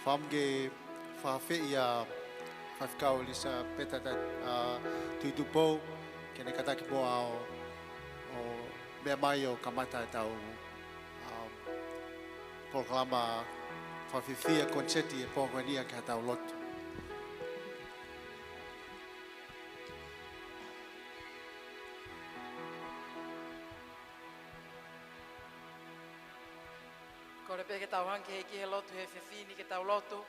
Famge fafe ia fafkau lisa petata tuitupo kene kataki po ao o mea mai o kamata tau proklama fafifia konseti e pōngania ki hatau lotu. Kore pe ke tau hanki heki he lotu he whiwhini ke tau lotu.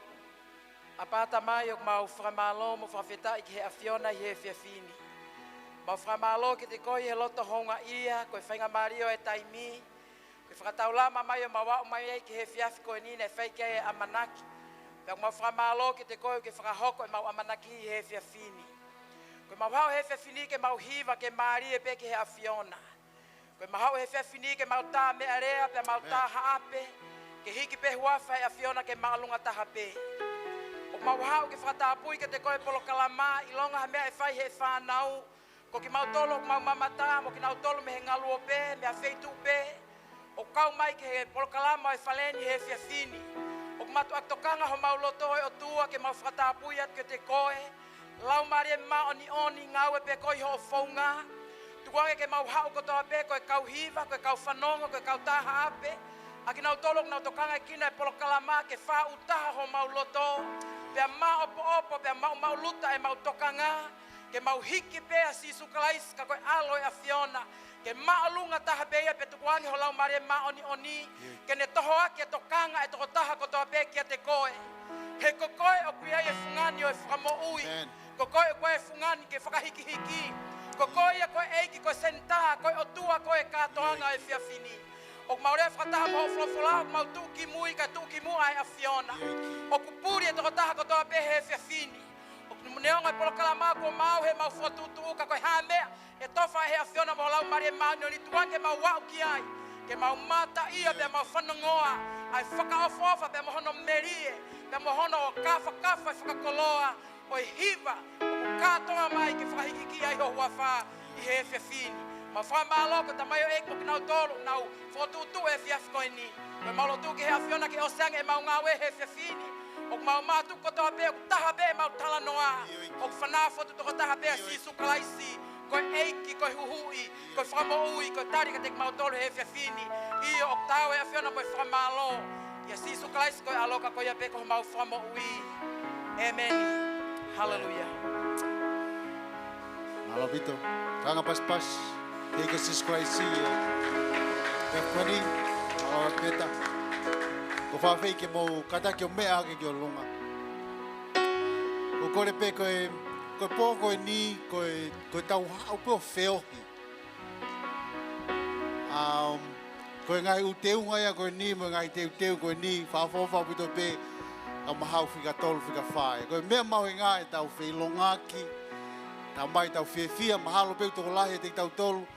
A pāta mai o mau whamalo mo whawheta i ki he awhiona i he whiwhini. Mau whamalo ki te koi he loto honga ia, koe whainga mario e taimi. Koe whakatau lama mai o mau wau mai e ki he whiawhi koe nina e whaike e amanaki. Pea mau whamalo ki te koi ke whakahoko e mau amanaki i he whiwhini. Koe mau hao he whiwhini ke mau hiva ke marie pe ki he awhiona. Koe mau hao he whiwhini ke mau tā mea rea pe mau tā haape. Ke hiki pe huafa e awhiona ke maalunga taha pe. O mau hao ke whakatapui ke te koe polo kalama i longa ha mea e whai he whanau. Ko ki mau tolo mau mamata mo ki nau tolo me he ngalu o pe, mea wheitu pe. O kau mai ke he polo kalama e whaleni he whiawhini. O matu aktokanga ho mau loto o tua ke mau whakatapui at ke te koe. Lau marie ma oni oni ngau e pe koe ho whaunga. Tuange ke mau hao kotoa pe koe kau hiva, koe kau whanonga, koe kau taha ape. Aki nau tolok nau tokanga kina e polo kalama ke wha utaha ho mau loto. Pea mau opo opo, pea mau luta e mau tokanga. Ke mau hiki pea sisu kalais ka koe alo e awhiona. Ke maalunga taha pea pe tukuangi ho lau marie ma oni oni. Ke ne toho aki e tokanga e toko taha kotoa pe kia te koe. He ko koe o kuia e fungani o e whakamo ui. Ko koe o koe e fungani ke whakahiki hiki. Ko koe e koe eiki koe sentaha, koe o tua koe katoanga e whiawhini. O maure whakataha mo wholofola, o mau tuki mui ka tuki mua e awhiona. O kupuri e toko taha kotoa pe he whiawhini. O neonga e polo kalama ko mau he mau whatutu ka koe hamea. E tofa he awhiona mo lau marie mauni o ni tuange mau wau ki ai. Ke mau mata ia pe mau whanongoa. Ai whakaofofa pe mohono merie. Pe mohono kafa kafa e whakakoloa. O hiva, o katoa mai ke whakahiki ki ai ho wawha i he whiawhini. Ma whamalo ko tamai o eko ki nau tolu, nau whotutu e whiawhi koe ni. Koe maulo tu ke he awhiona ke oseanga e mau ngau e he whiawhini. O mau mātu kotoa pe, o taha pe mau tala noa. O whanā whotu toko taha pe a sisu kalaisi. Koe eiki, koe huhui, koe whamaui, koe tarika te mau tolu he whiawhini. Iyo o tau e awhiona koe whamalo. Ia sisu kalaisi koe aloka koe a pe ko mau whamaui. Amen. Hallelujah. Malo Vito, kanga pas-pas. Take us this Christ here. Pepani, our peta. Ko whawhei ke mo kata ki o mea ake ki o lunga. Ko kore pe koe pō koe ni, koe tau hao pe o wheohi. Koe ngai uteu ngai a koe ni, mo ngai teu koe ni, whawhawhau pito pe, a mahau whika tolu whika whae. Koe mea mau e ngai tau wheilongaki, tau mai tau whiawhia, mahalo pe toko lahi te tau tolu,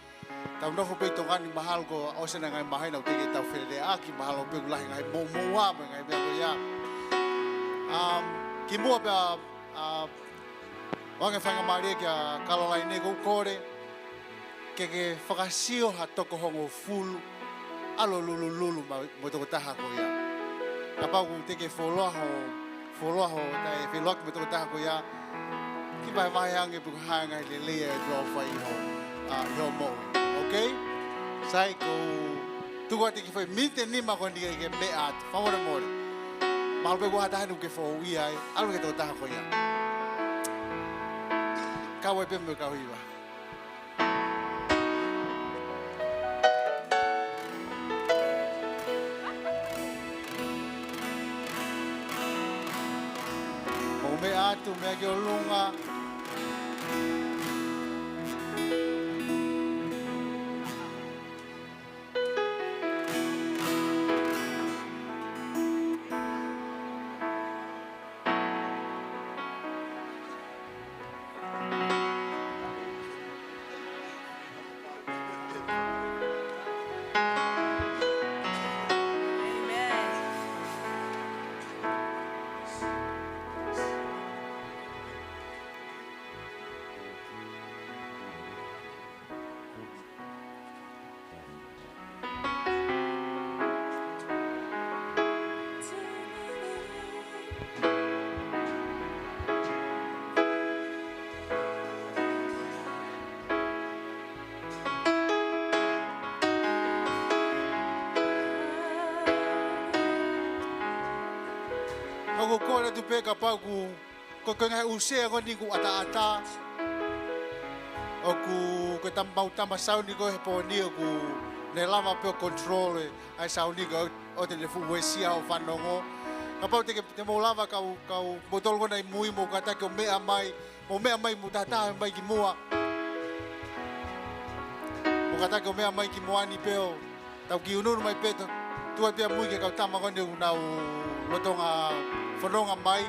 tau nofo pe toko ngani mahalo ko osena ngai mahaina o teke tau where aki, mahalo pe lahi ngai moa me ngai mea koe ia. Ki mua pe wange whanga maria ki a kalalai nego kore, ke whakasio ha toko hongo fulu, alo lulu mo toko taha ko ia. Ka pau teke wholoaho, tai wheloaki mo toko taha ko ia, ki pai waheange puku haenga le lea e dua whai ho moe. Okay? Sai ko tukua te ki whai minte nima ko ni ke me atu, whamore more. Mahalo pe kua tahanu ke whau ia e, alo ke toko taha ko ia. Kau e pembe kau hiwa. Mau me atu, mea ki o lunga. ko kore tu pe ka pa ku ko ngai usea ko ni ku ata o ku tambau tama sau ni ko he po ni ku ne lama pe control ai sau ni ko o te le fu wesia o fanongo ka pa te mo lava ka botol ko nai mui mo ka ta ko mea mai mo tata mai ki mua mo ka ta ko mea mai ki mua ni peo tau ki unu mai pe tu pe mui ke ka tama ko ni na lotonga fononga mai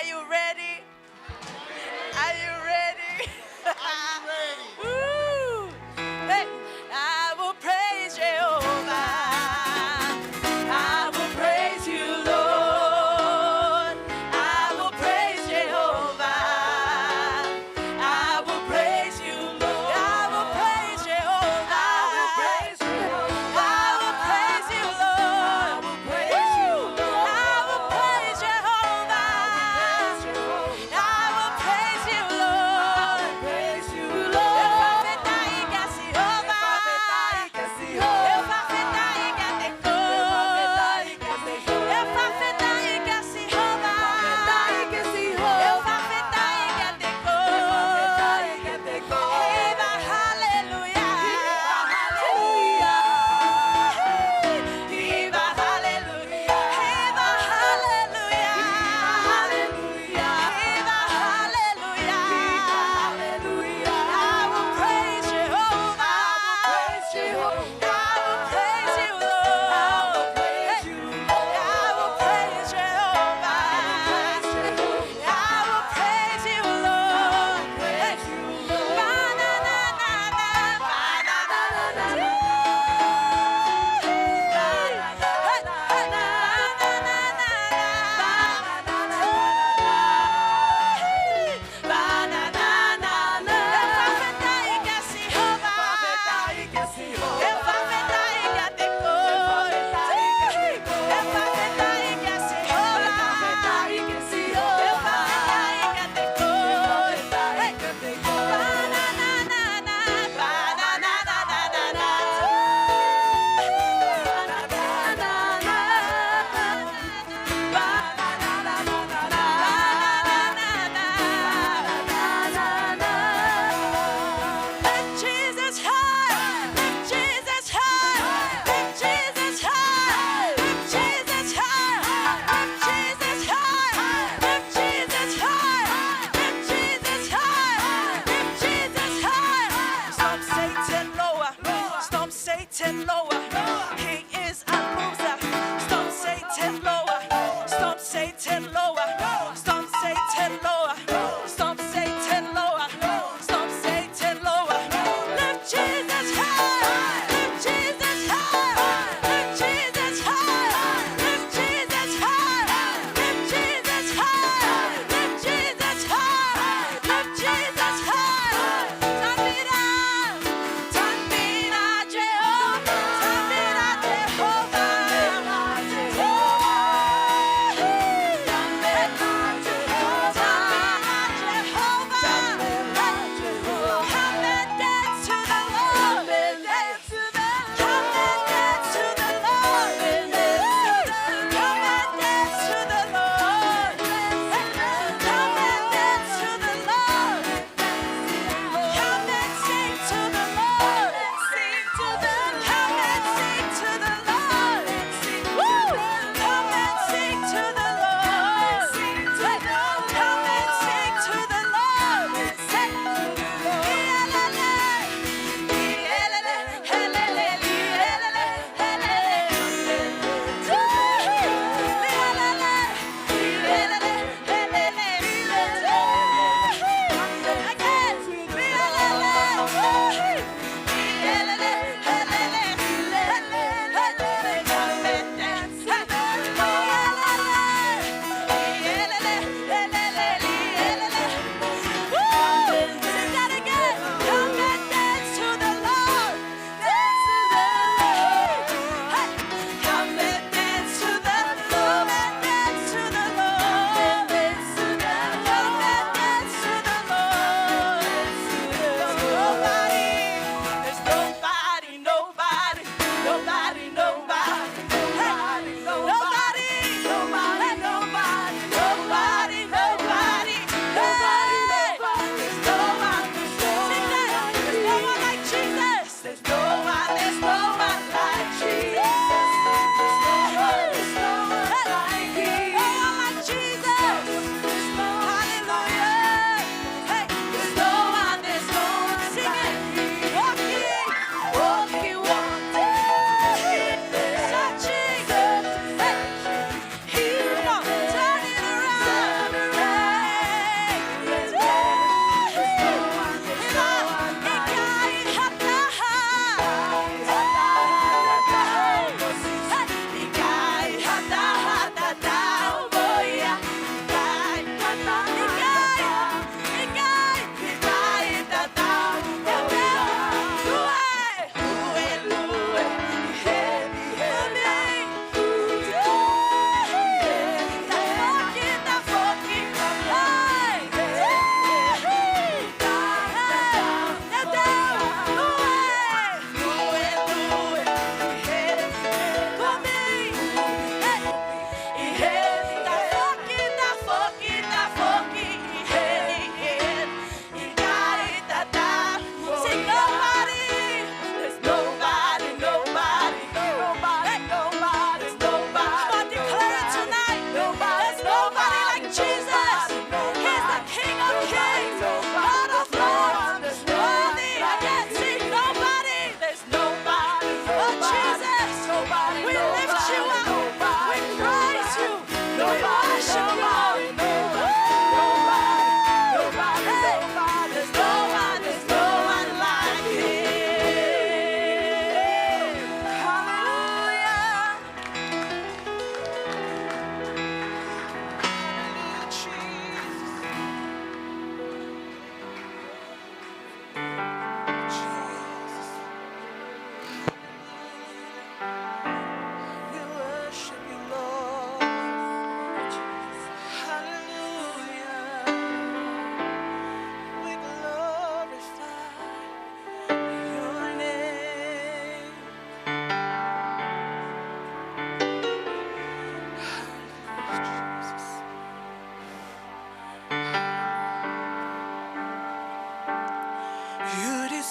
Are you ready? Are you ready? I'm ready. Woo! Hey, I will praise Jehovah. I will praise you, Lord. I will praise Jehovah. I will praise you, Lord. I will praise Jehovah. I will praise Jehovah. I will praise you, Lord. I will praise you, Lord. I will praise Jehovah.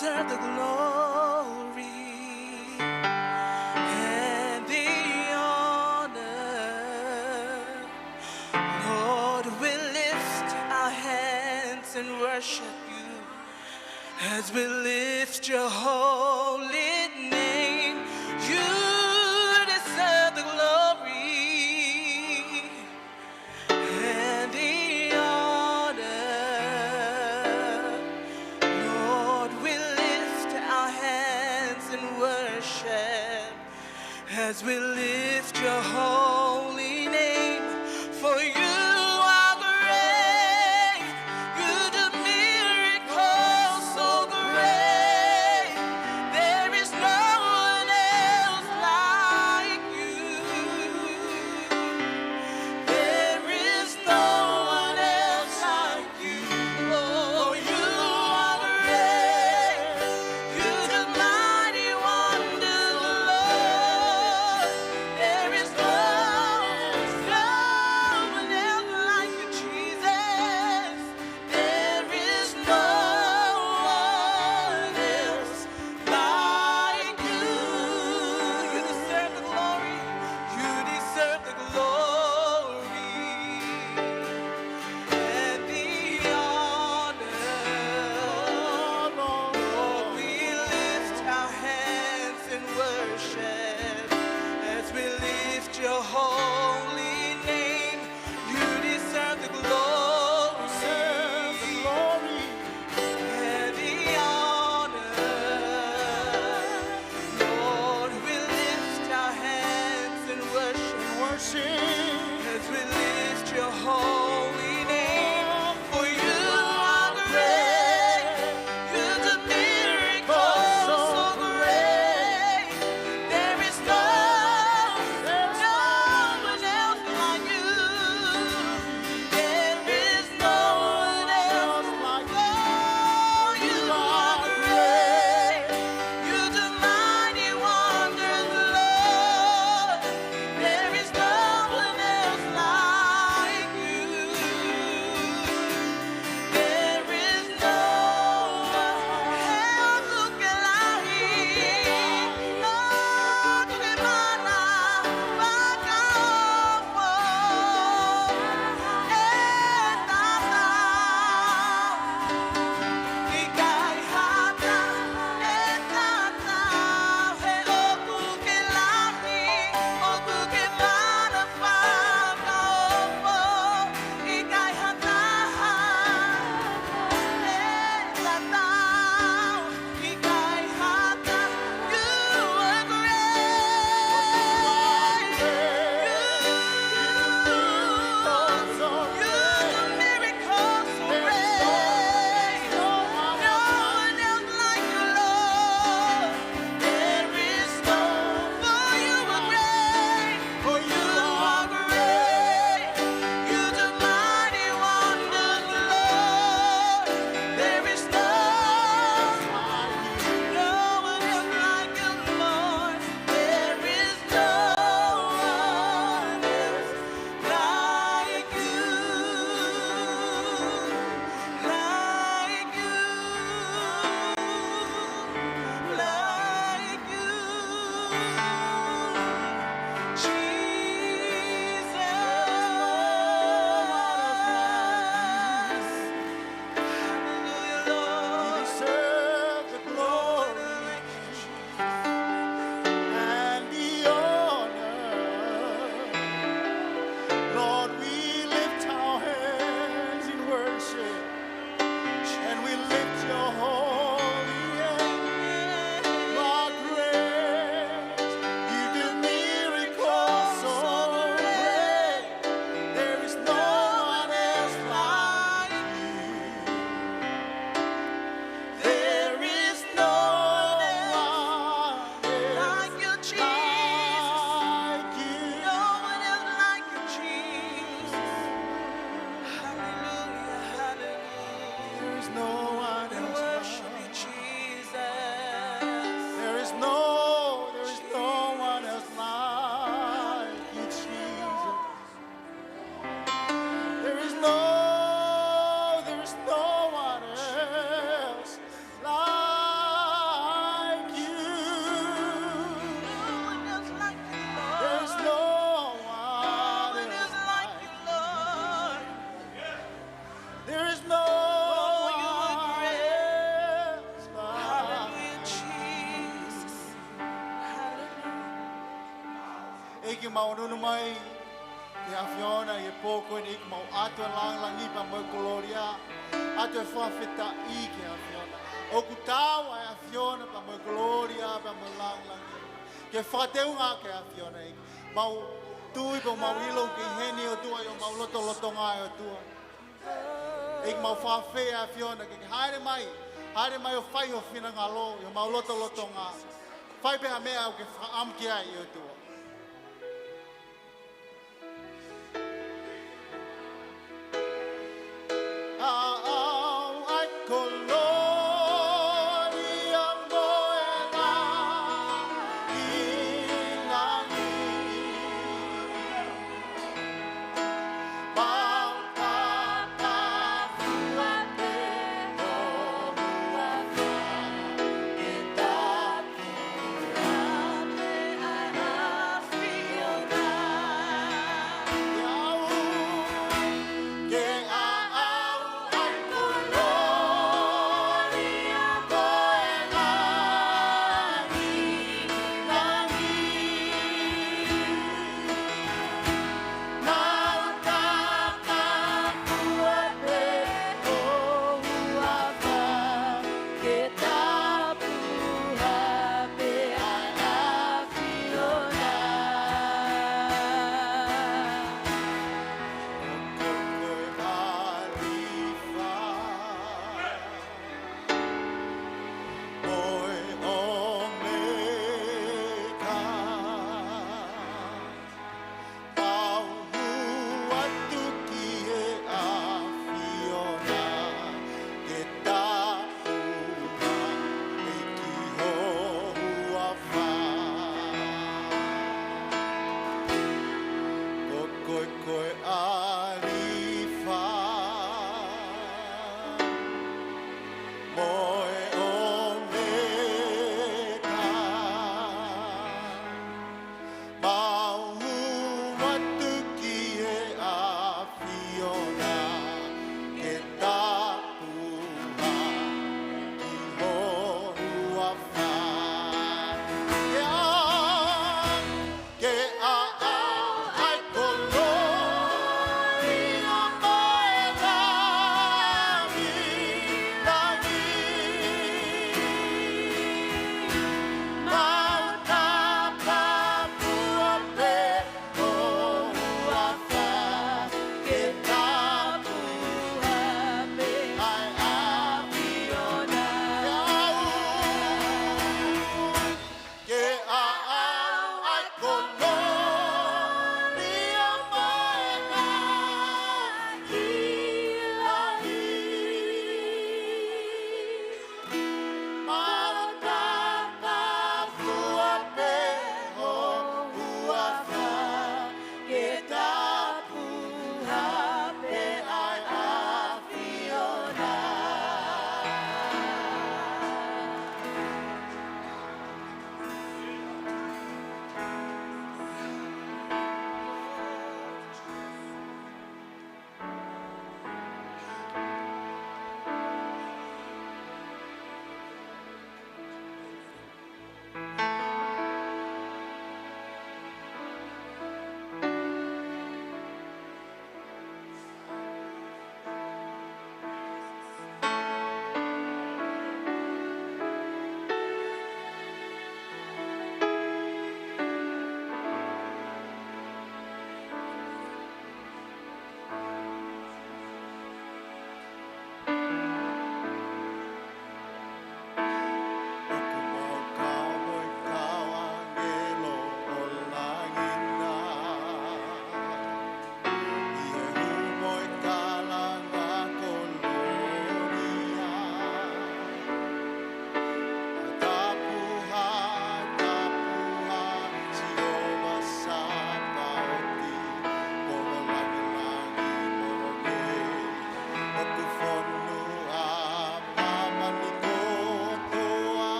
deserve the glory and the honor. Lord, we lift our hands and worship you as we lift your holy name. You deserve the glory and the honor. Lord, we lift our hands in worship as we lift your holy name. For you are great, you do miracles so great. There is no one else like you. There is no one else like you. Oh, you are great. You do mighty wonders, Lord. There is no iki mau nunu mai. Te afiona i poko ni ik mau ato lang lang i pa mo gloria. Ato e whawheta i ke afiona. O kutau ai afiona pa mo gloria pa mo lang lang i. Ke whateunga ke afiona i. Mau tui pa mau ilo ki heni o tua i o mau loto loto ngai o tua. Ik mau whawhea afiona ke haere mai. Haere mai o whai o whina ngalo i o mau loto loto ngā. Whai peha mea au ke whaamki ai i o tua. I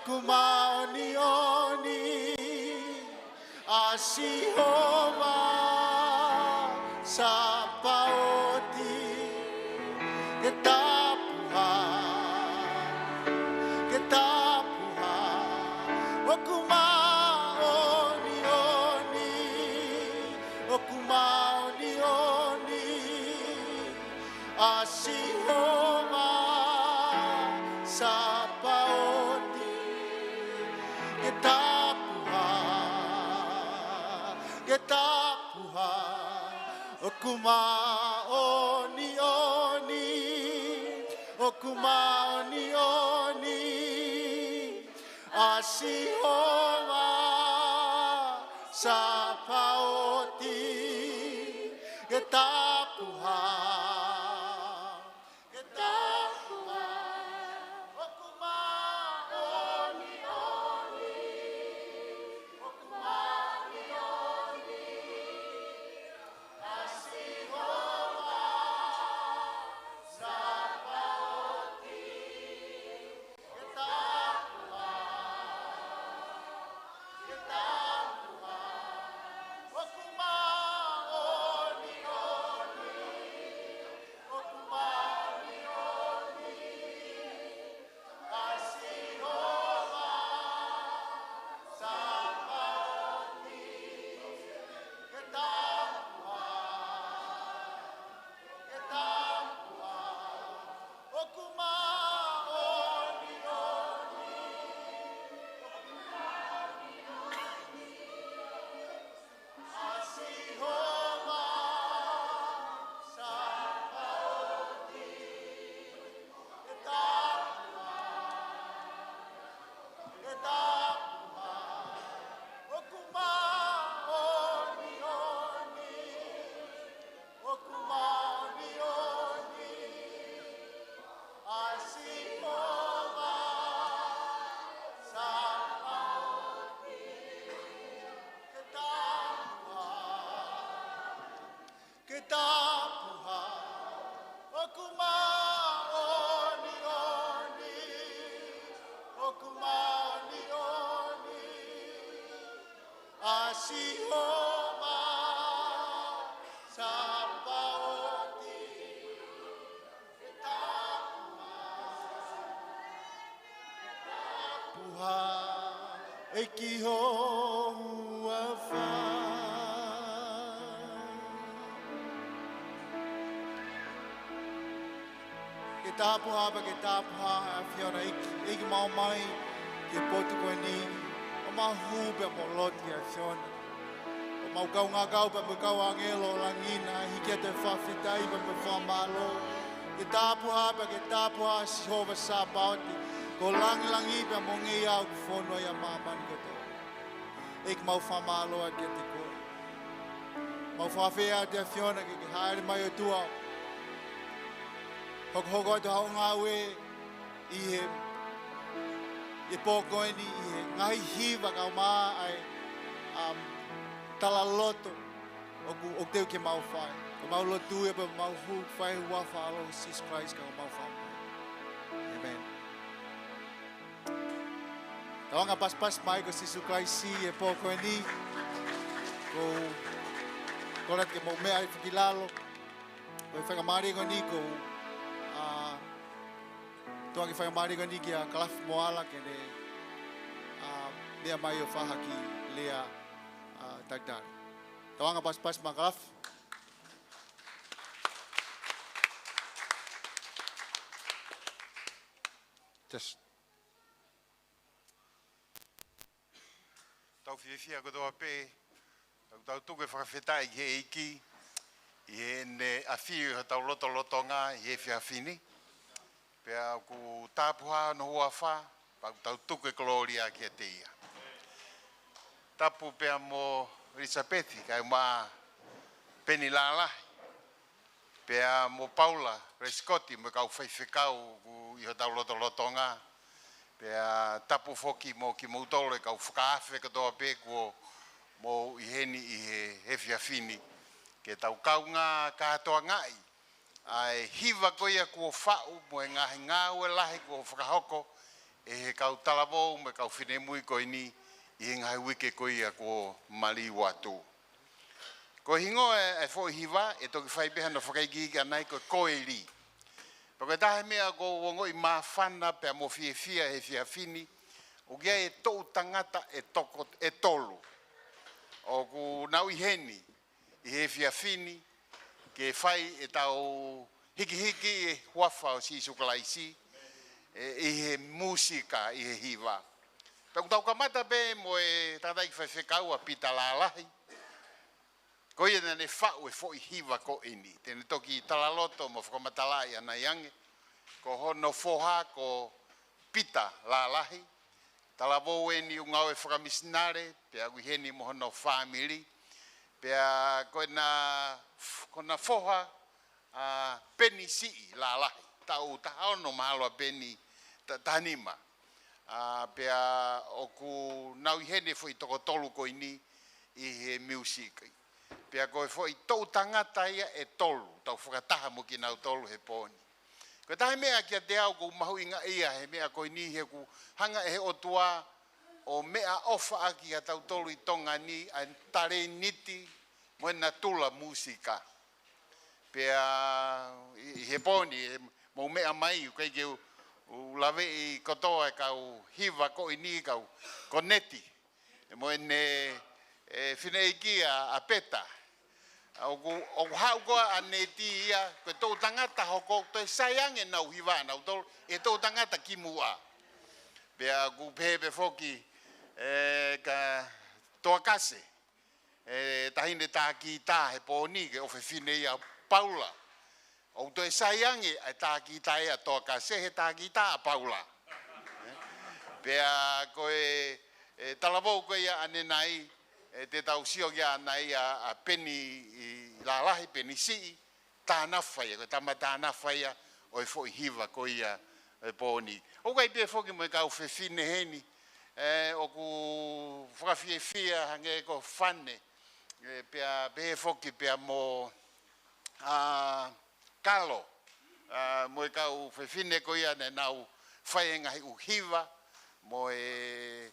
Okumaoni oni Asihova Sapaoti Ketapuha Ketapuha Okumaoni oni Okumaoni oni Asihova Sapaoti Ketapuha Ketapuha Okumaoni oni Okumaoni oni Asihova Sapaoti Ketapuha Ketapuha Okumaoni oni Okumaoni oni Asihova Sapaoti Ketapuha Ketapuha Okumaoni oni Okumaoni oni Asihova Sapaoti Ketapuha Ketapuha Okumaoni oni Asihova Sapaoti Ketapuha Ketapuha Okumaoni oni Okumaoni oni Asihova Sapaoti Ketapuha Ketapuha Okumaoni oni Okumaoni oni Asihova Sapaoti Ketapuha Ekiho Huafa Ketapuha ba ketapuha Fiona iki Moimoi Ke potu koe ni O mahu be mo lot ki Fiona O mau kau ngā kau pa me kau angelo langina Hiki te whawhitai pa me whamalo Ketapuha ba ketapuha Sihova Sapaoti Ko langi pa mo ngi au ku whono ia mamani koto Ik mau whamalo a ke te koe Mau whawhia te Fiona ki haere mai o tua Hoko te hau ngā ue I he pōkoeni I he ngahi hiwa kau mā ai tala loto o teu ke mau whai. Ko mau lotu e pa mau hu whai wafa alo Jesus Christ kau mau whai. Amen. Tawanga pas mai ko Jesus Christ si e pōkoeni ko rat ke mau mea I whakilalo ko I whakamari ko ni ko Tuang I whakamari ko ni ki a kalaf moala ke ne lea mai o whahaki lea tagdari. Tawanga pas ma kalaf. Just. Tau whiwhia ko toa pē, tau tuke whakawhetai he iki, I he ne awhiu ha tau loto ngā, I he whiawhini. Pea ku tāpuha no hua wha, pa tau tuke gloria ki a te ia. Tapu pea mo Elisabethi, kai mā Peni Lalahi. Pea mo Paula Lalahi, mo kau whaiwhekau I ho tau loto ngā. Pea tapu foki mo ki mautole kau whakawhe katoa pē kua mo I heni I he whiawhini. Ke tau kau ngā kātoa ngai. Ai hiwa koia kua whau mo e ngahi ngāue lahi kua whakahoko e he kau talavo me kau whine mui koe ni i he ngai wike koe ia ko mali watu. Ko hingo e fo hiva e toki whai peha na whakaigi ki anai ko Koeli. Pako tahe mea ko wongo i mawhana pea mo fie fia he fia fini o gia e tou tangata e toko e tolu. O ku nau i heni i he fia fini ke whai e tau hiki hiki e huafa o si sukalaisi i he musika i he hiva. Pako tau kamata pe mo e tatai ki whewhekau a Paula Lalahi. Ko ia ne whau e fo i hiva ko ini. Tene toki talaloto mo whakamatalai ana yange. Ko hono foha ko Paula Lalahi. Talavo e ni ungau e whakamisinare. Pea guheni mo hono family. Pea kona foha peni sii Lalahi. Tau tahono mahalo peni tanima. Pea oku nau i hene fo i toko tolu ko ini i he music. Pea koe fo i tau tangata ia e tolu. Tau whakataha mo ki nau tolu he pōni. Koe tahe mea kia te au ko mahu inga ia he mea koe ni he ku hanga e he otua o mea ofa aki a tau tolu i Tonga ni a tare niti mo na tula musika. Pea i he pōni mo mea mai koe ke u lawe i kotoa e kau hiva ko i ni kau koneti. Mo ene whine iki a peta. O hau koa a neti ia, koe tau tangata hoko, toi sayange nau hiva nau tolu, e tau tangata ki mua. Pea ku pepe foki ka toa kase, tahine tā ki tā he pōni ke ofe whine ia Paula. O toi sayange a tā ki tā ea toa kase, he tā ki tā a Paula. Pea koe talavou koe ia ane nai, te tau sio kia nai a peni Lalahi peni sii tāna whaia, koe tama tāna whaia o e fo i hiva ko ia pōni. O kai pia foki mo e kau whewhine heni, o ku whakawhie fia hange ko whane, pia pehe foki pia mo kalo, mo e kau whewhine ko ia ne nau whaia ngahi u hiva, mo e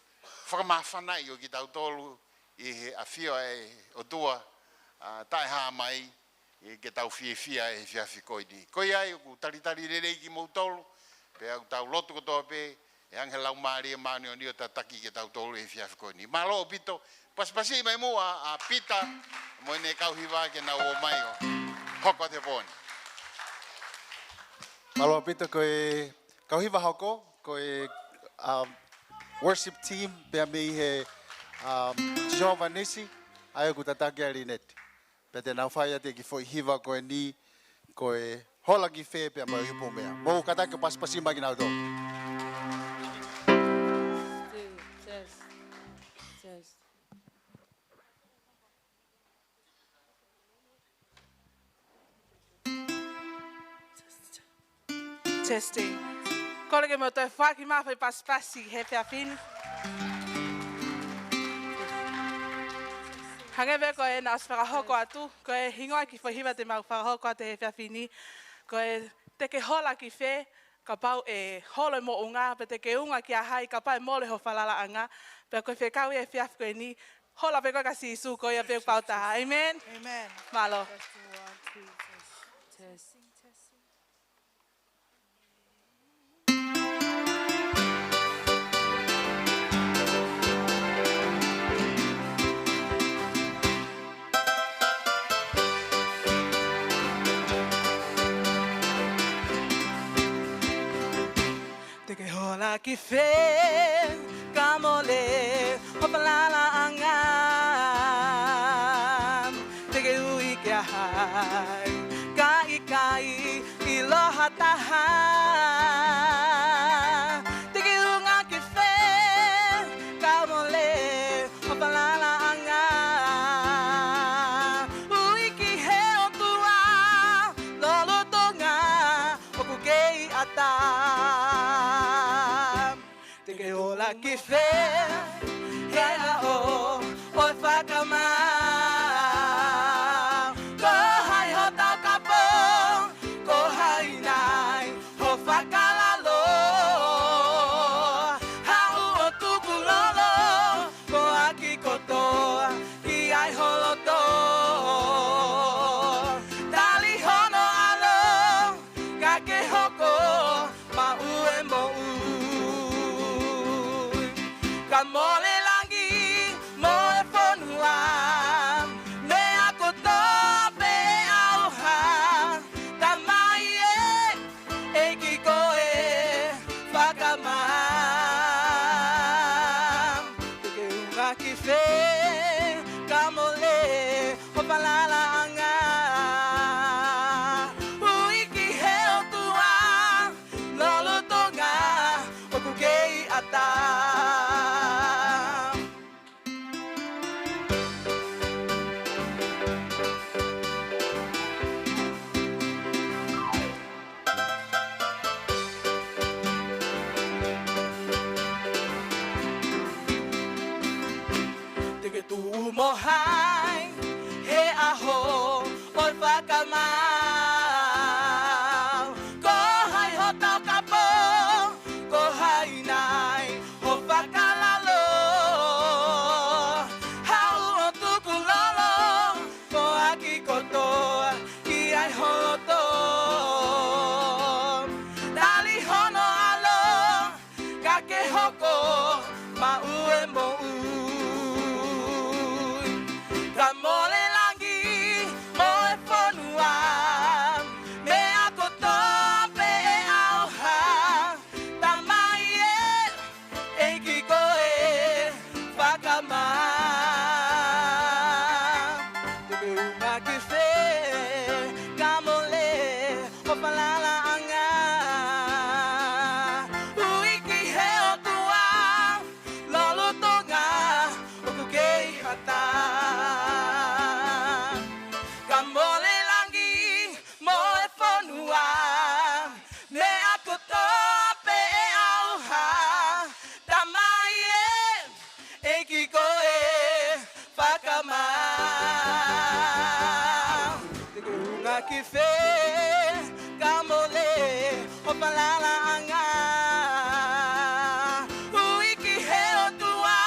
whakamawhanai o ki tau tolu, i he awhio e o tua tae haa mai i ke tau fia e whiawhi koi ni. Koi ai, ku taritari rerei ki mou tolu, pe au tau lotu kotoa pe, e ange lau maari e maani o ni o tataki ke tau tolu e whiawhi koi ni. Malo o pito, paspasi mai mua a pita, mo ene kau hiwa ke na o mai o. Hoko te pōni. Malo o pito koe kau hiwa hoko, koe worship team, pea mi he Jehova nisi, ai ku tatake ali net. Pete nau whaia te ki foi hiva koe ni, koe hola ki whee pia mai hipo mea. Mou katake paspasi mai ki nau tō. Testing. Kore ke mo toi whaki mawhai paspasi he pia whini. Hangewe koe nā whakahoko atu, koe hingoa ki whahiwa te mau whakahoko atu he whiawhini, koe teke hola ki whē, ka pau e holo mo unga, pe teke unga ki a hai, ka pau e mole ho whalala anga, pe koe whekau e whiawhi koe ni, hola pe koe ka sisu koe a pe pau taha, amen? Amen. Malo. Teke hola ki whē, ka mole, hopalala anga. Teke ui ki a hai, kai, i loha taha. Teke unga ki whē, ka mole, hopalala anga. Ui ki he o tua, lolo tonga, oku kei ata. Teke ola ki whē, hea o whakama. Ko hai ho tau kapo, ko hai nai, ho whakalalo. mole langi mole fonua me ako tope auha tamai e ki koe whakama tuke unga ki whe ka mole ho palala anga ui ki he o tua lolo tonga o kukei ata Mohai he aho oi whakamau ko hai ho tau kapo ko hai nai ho whakalalo hau o tuku lolo ko aki kotoa ki ai hoto dali hono alo ka ke hoko ma ue mo mole langi moe fonua me ako tope auha tamai e ki koe whakama tuku unga ki whe ka mole o palala anga ui ki he o tua lolo tonga o kukei hata mole langi moe fonua me ako tope auha tamai e ki koe whakama tuku unga ki whe ka mole o palala anga ui ki he o tua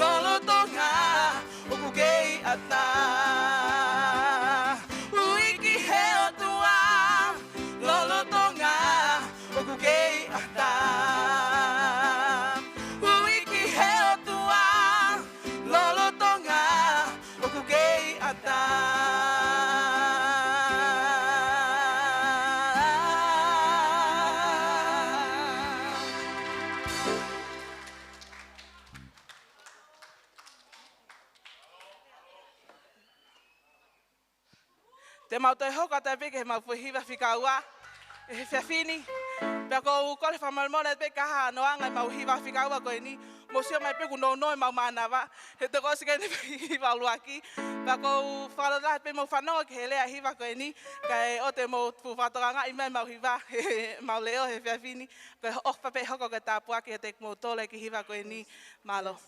lolo tonga o kukei ata Te mau te hoka te peke he mau puhiwa whikaua e he whiawhini. Pea ko kore whamarmona te peke ha noanga mau hiwa whikaua koe ni. Mo sio mai peku no noi mau manawa. He te kosi kei ne hiwa luaki. Pea ko whalora pe mau whanonga ke he lea hiwa koe ni. Kai o te mo puwhatoranga i mai mau hiwa mau leo he whiawhini. Koe okpa pe hoko ke tāpuaki he te mo tole ki hiwa koe ni malo.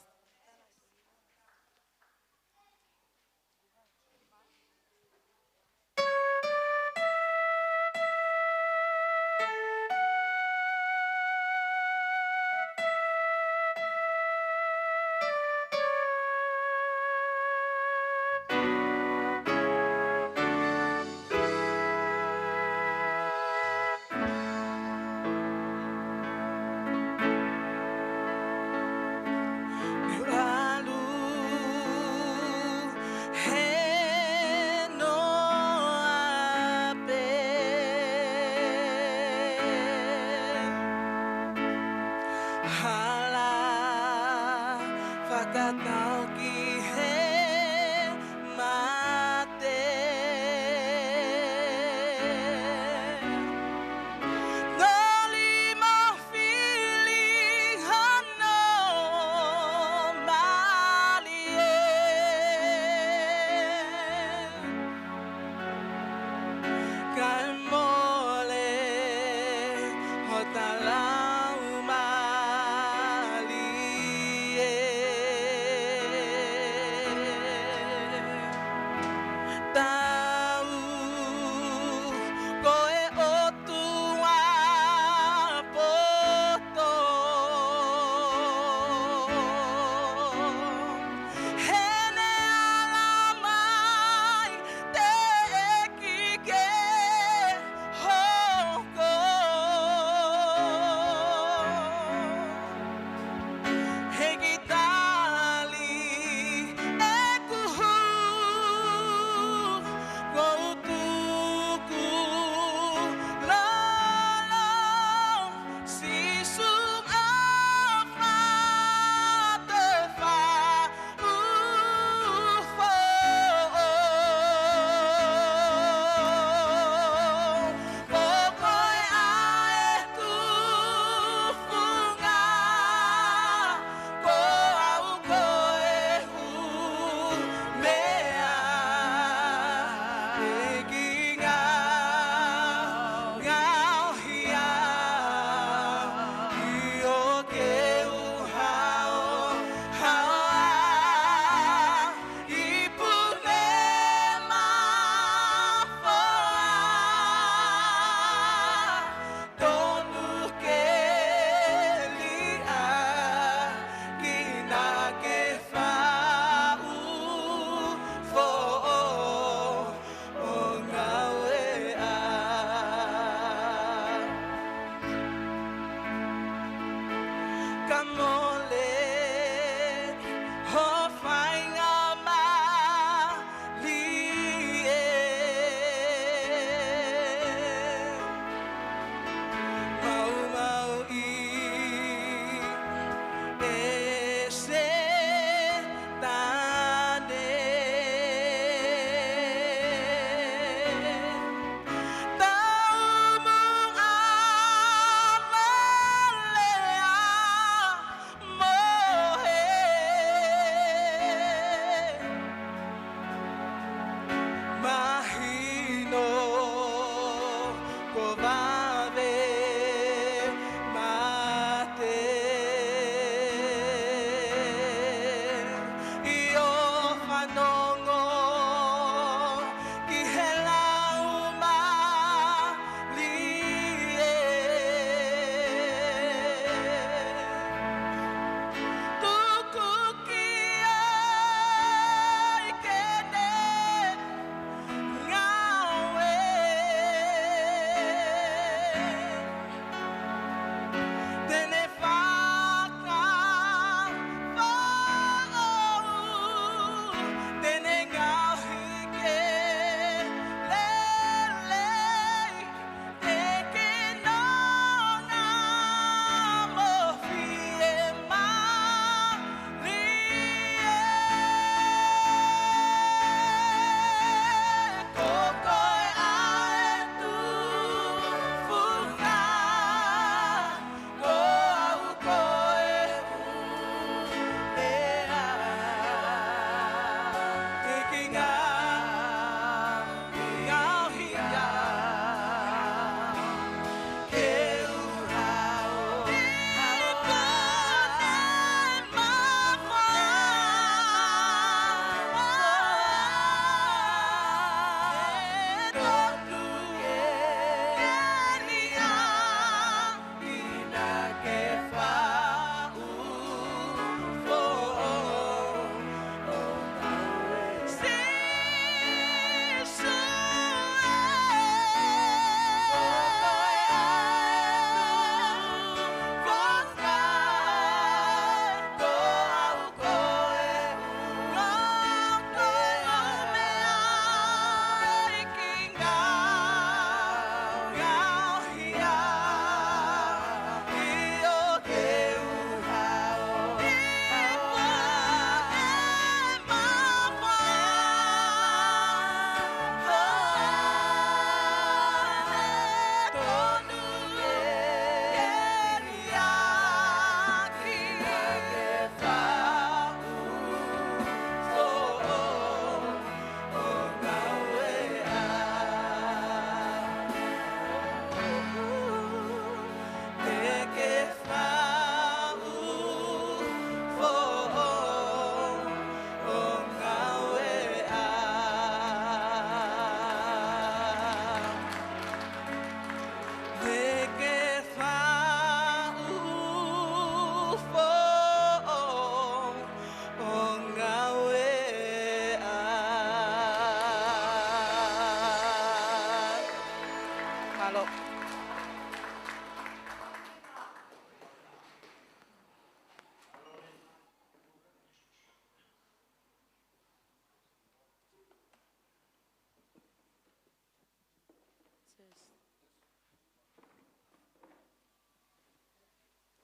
Talau mali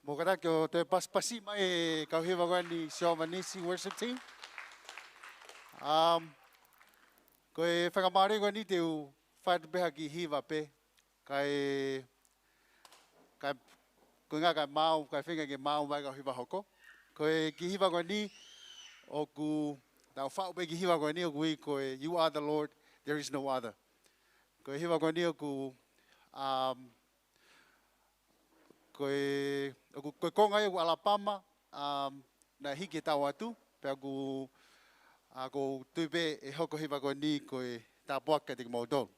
Mokara kyo te paspasi mai kauhiwa koe ni Siomanisi worship team. Koe whakamare koe ni te u whaetupeha ki hiwa pe. Koe ngā kai mau, kai whinga ke mau mai kauhiwa hoko. Koe ki hiwa koe ni, oku, tau whaupe ki hiwa koe ni, oku i koe, you are the Lord, there is no other. Koe hiwa koe ni oku, koe kongai oku Alabama, na hiki tau atu, pe aku tuipe e hoko hiwa koe ni koe tā puaka te mautonu.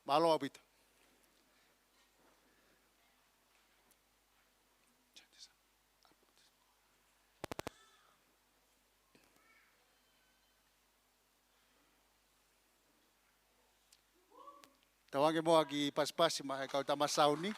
Mahalo apita. Tawange moa ki paspasi mahe kau tamasau ni.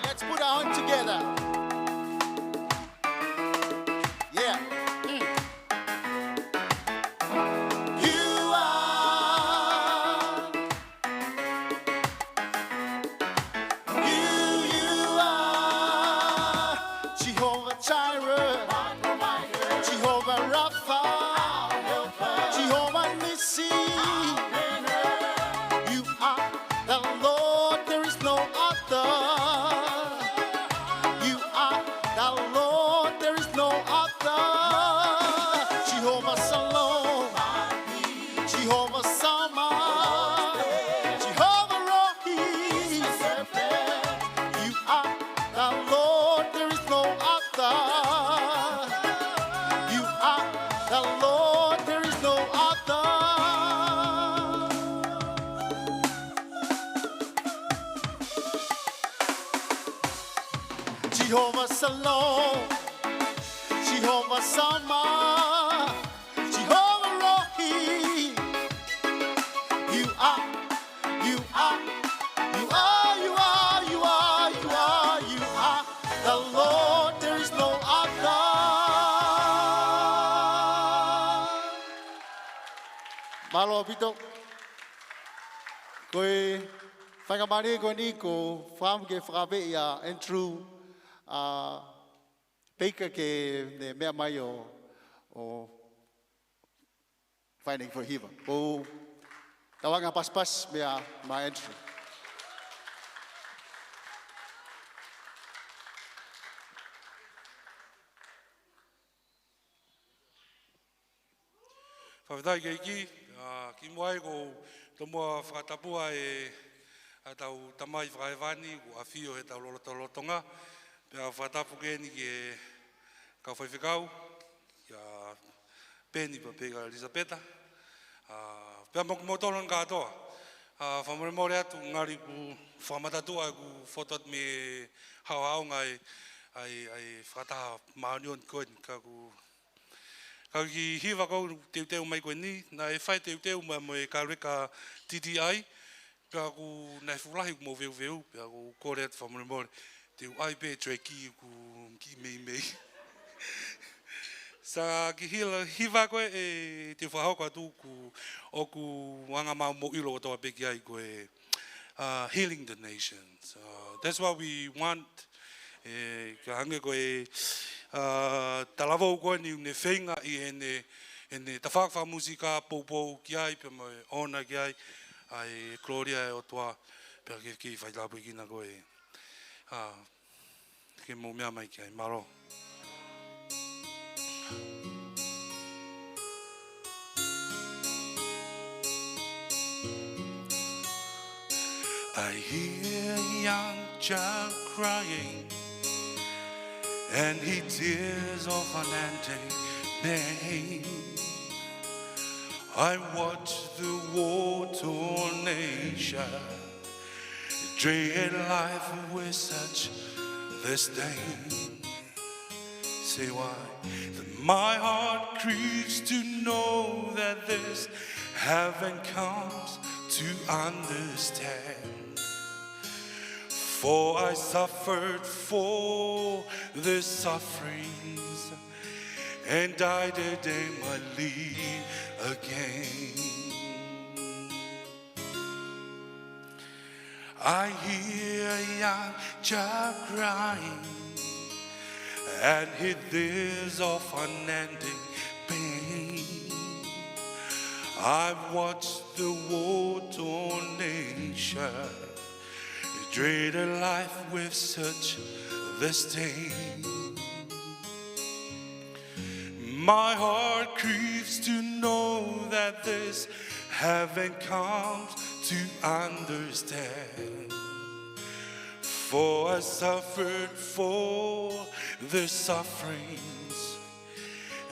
Let's put our hands together. Yeah. You are. You are. Jehovah Jireh. Jehovah Rapha. Jehovah Nissi. You are the Lord, there is no other. Jehovah Salom, Jehovah Sama, Jehovah Rohi. You are, you are, you are, you are, you are, you are, you are the Lord, there is no other. Malo Pito, koe Whakamari ko ni ko, wham ke whakape ia Andrew, Baker ke ne mea mai o Finding for Hiva. O tawanga paspas mea ma Andrew. Whawhetai ke iki, ki moai ko tomua whakatapua tau tamai whakaewani ko awhio he tau lolotonga. Pea whakatapu ke ni ke kau whaiwhikau, kia pēni pa pēka Elisabeta. Pea mokumotonan katoa. Whamore more atu ngari ku whamatatua ku whotot me hao ngai ai whakataha maunion koen ka ku Kau ki hiwa kau teu mai koe ni, na e whai teu mai mo e ka reka TTI, pia ku nai whulahi ku mo veu, pia ku kore atu whamore more, teu ai pē tre ki ku ki mei. Sa ki hiwa koe e te whahau atu ku o ku wanga mau mo ilo o toa peki ai koe healing the nations. That's what we want. Ka hange koe talavou koe ni une whenga I ene tawhakawha musika pou ki ai, pia mo ona ki ai, ai Gloria e o toa, pia ki whailapu ikina koe, ke mō mea mai ki ai, maro. I hear a young child crying, and he tears of unending pain. I watch the war-torn nation treat life with such disdain. Say why? That my heart grieves to know that this heaven comes to understand. For I suffered for the sufferings, and died a day might live again. I hear a young child crying, and it is of unending pain. I've watched the war-torn nation dread a life with such disdain. My heart grieves to know that this heaven comes to understand. For I suffered for the sufferings,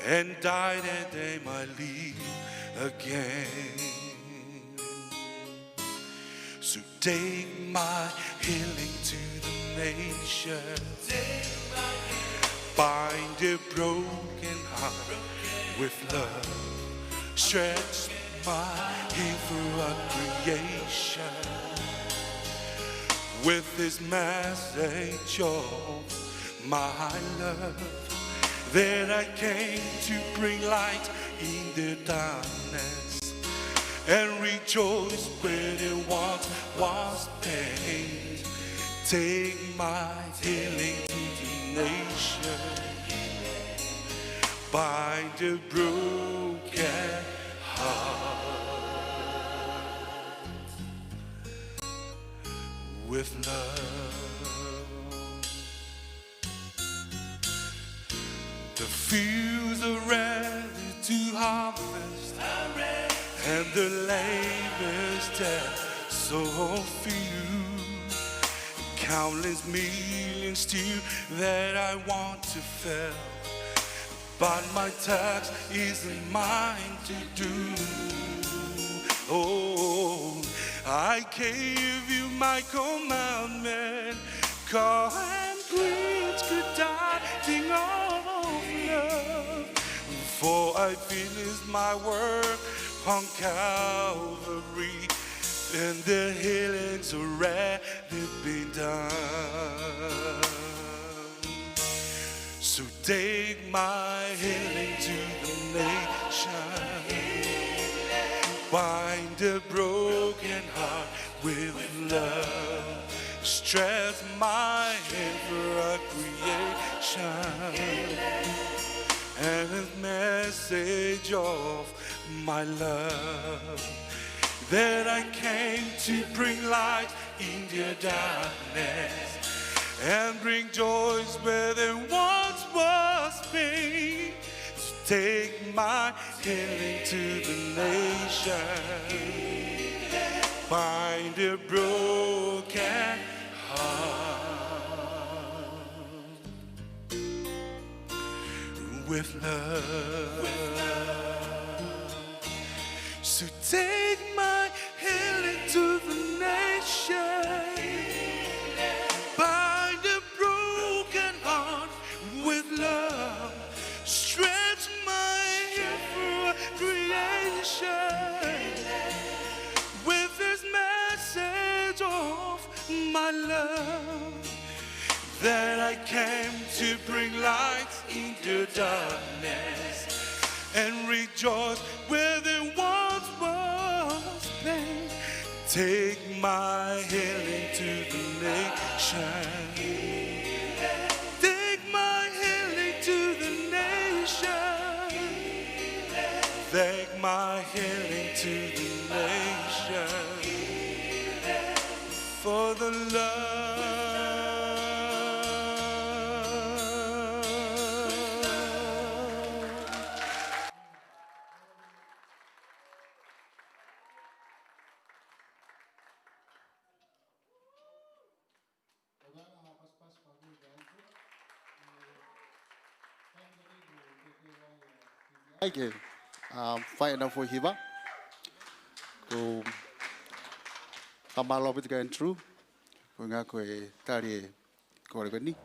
and died and they might live again. So take my healing to the nations. Bind a broken heart with love. Stretch my hand for a creation with this message of my love, that I came to bring light in the darkness and rejoice where there once was pain. Take my healing to the nation. Bind a broken heart with love. The fields are ready to harvest, and the labor's dead, so few. Countless millions still that I want to fill, but my task isn't mine to do. Oh, I gave you my commandment, come and preach good tidings of love. For I finished my work on Calvary, and the healing's already been done. So take my healing to the nation. Bind a broken heart with love. Stretch my hand for a creation and a message of my love. That I came to bring light into darkness and bring joys where there once was pain. So take my healing to the nation. Bind a broken heart with love. So take my healing to the nation. Bind a broken heart with love. Stretch my hand for creation with this message of my love. That I came to bring light into darkness and rejoice where there once was pain. Take my healing to the nation. Take my healing to the nation. Take my healing to the nation. For the love. Aike, whae na fo hiva. Ko kamalo pita going through. Ko ngā koe tari e kore koni.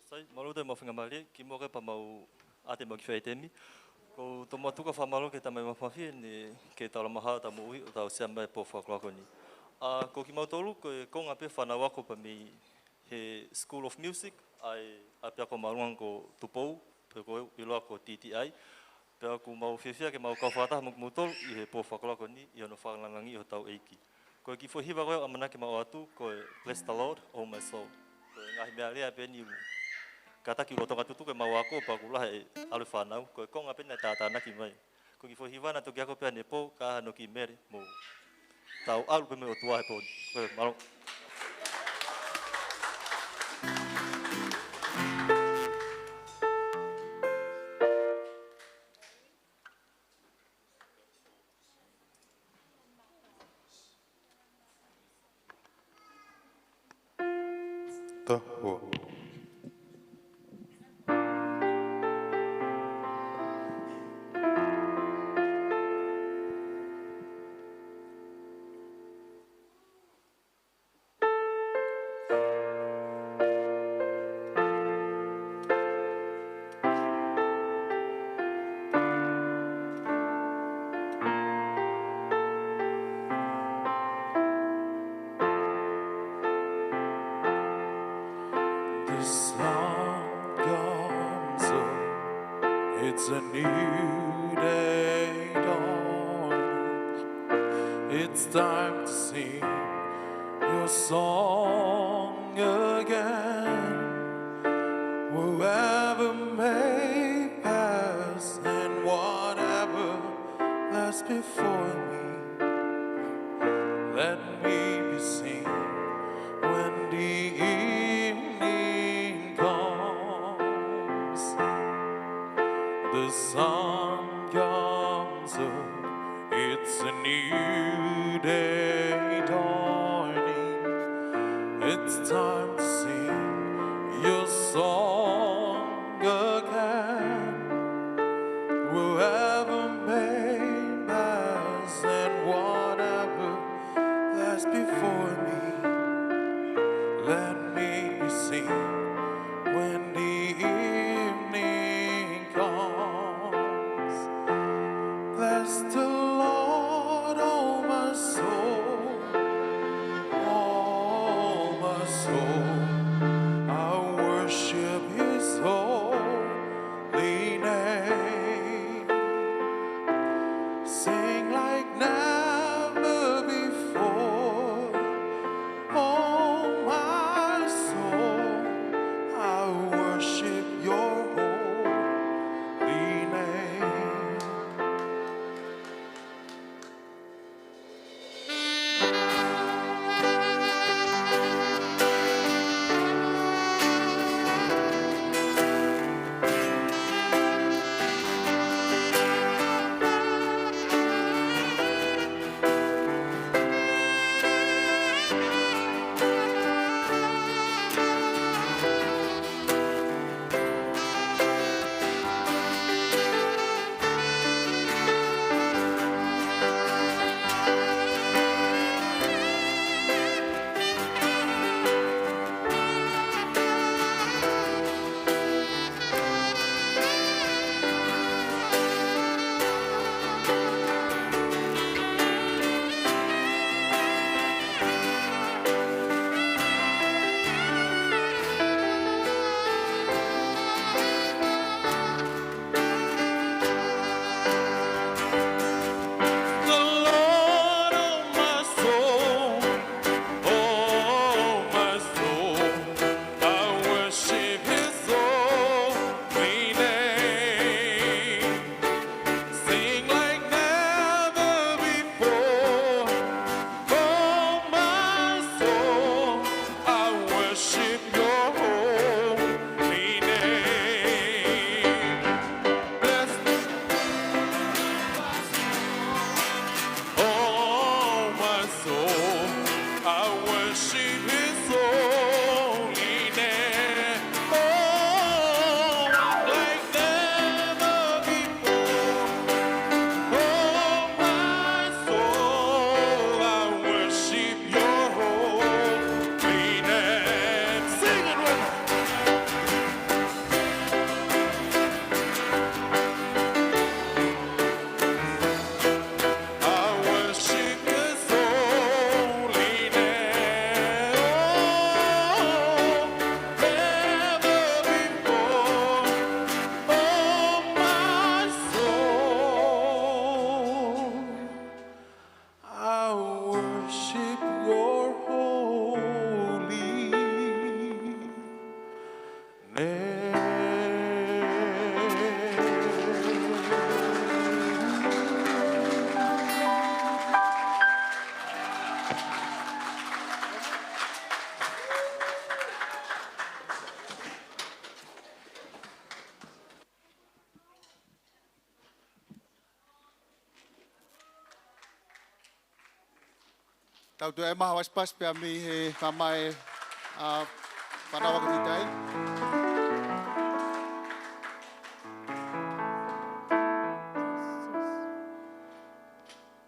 Sai malu te mafinga mali ki mo ke pa mau ate mo ki fai temi ko to mo tuka fa malo ke tamai mafafi ni ke tala maha ta mo o ta o samba po fa klako ni a ko ki mo tolu ko ko ngape fa na wako pa mi he School of Music ai apia ko maluang ko tupou pe ko ilo ko TTI pe ko mau fefia ke mau ka fa ta mo mutol I he po fa klako ni I no fa langangi o tau eiki ko ki fo hiwa ko amana ke mau atu ko bless the Lord oh my soul ko ngahi me ale ape ni kata ki rotonga tutu ke mau ako pa kula e alu fanau ko ko ngape na tata na ki mai ko ki fo hiwa na to ki ako pe ne po ka no ki mere mo tau alu pe me o tua e po ko malo Tahu. The sun comes up, it's a new day dawning. It's time to sing your song again. Whoever may pass and whatever lies before me, let me be seen when the evening comes. The sun comes up, it's a new day dawning. It's time to sing your song again. Whoever may pass and whatever lies before me, let me be seen when the evening comes. Bless the Lord, oh my soul, oh my soul. I worship His holy name. Sing like never before, oh my soul. I worship Your holy name. The Lord, oh my soul, I worship His holy name. Sing like never before, oh my soul, I worship Your holy name. Bless oh, my soul, I worship His holy name. Oh, like never before. Oh, my soul, I worship Your holy name. Sing it with me. I worship His holy name. Oh, never before. Oh, my soul, I worship Your holy Tau tu e maha waspas pe mi he mamai panawa ka titai.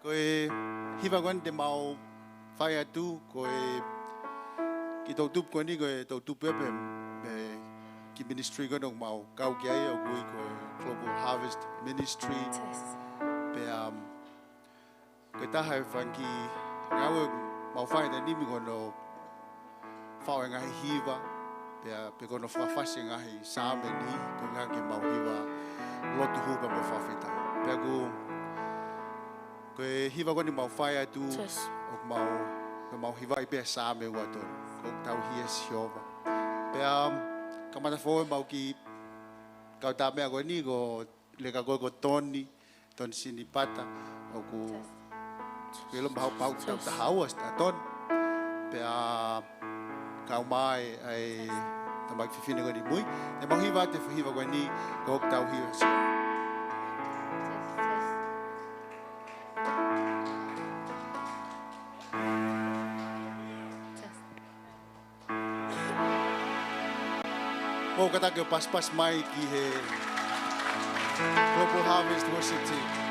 Koe hiwa kwan te mau whai atu, koe ki tau tupu koe ni koe tau tupu e pe ki ministry koe nong mau kau ki ai au koe koe Global Harvest Ministry. Pe koe taha e whanki ngau e mau whai te nimi kono whao e ngahi hiwa. Pe kono whawhasi ngahi sāmeni koe ngaki mau hiwa lotu hupa me whawhetai. Pe koe hiwa koe ni mau whai atu o mau mau hiva I pe sa me wa ton ko tau hia siova pe kamata fo mau ki kau ta me agora ni go le ka go toni ton sini pata o ku pelo pau tau ta hawas ta ton pe kau mai ai ta mai fifine go ni mui e mau hiva te hiva go ni go tau hia siova Mau kata ke pas-pas mai ki he Global Harvest Worship Team.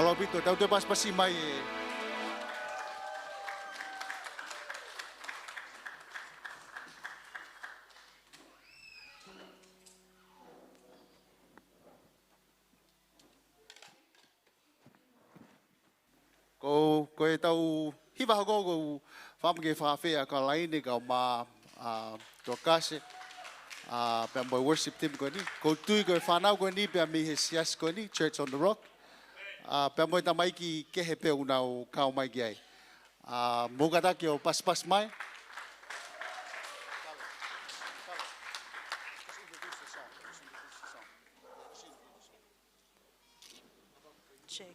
Alo pito, tau te pas-pasi mai e. Ko e tau hiwa hako ko whamke whawhea ka laine ka ma Tua kase. Pea mo worship team ko ni. Ko tui ko whanau ko ni, pea mi he sias ko ni, Church on the Rock. Pea mo tamai ki kehe pe unau kao mai ki ai. Mogata ki o pas mai. Check.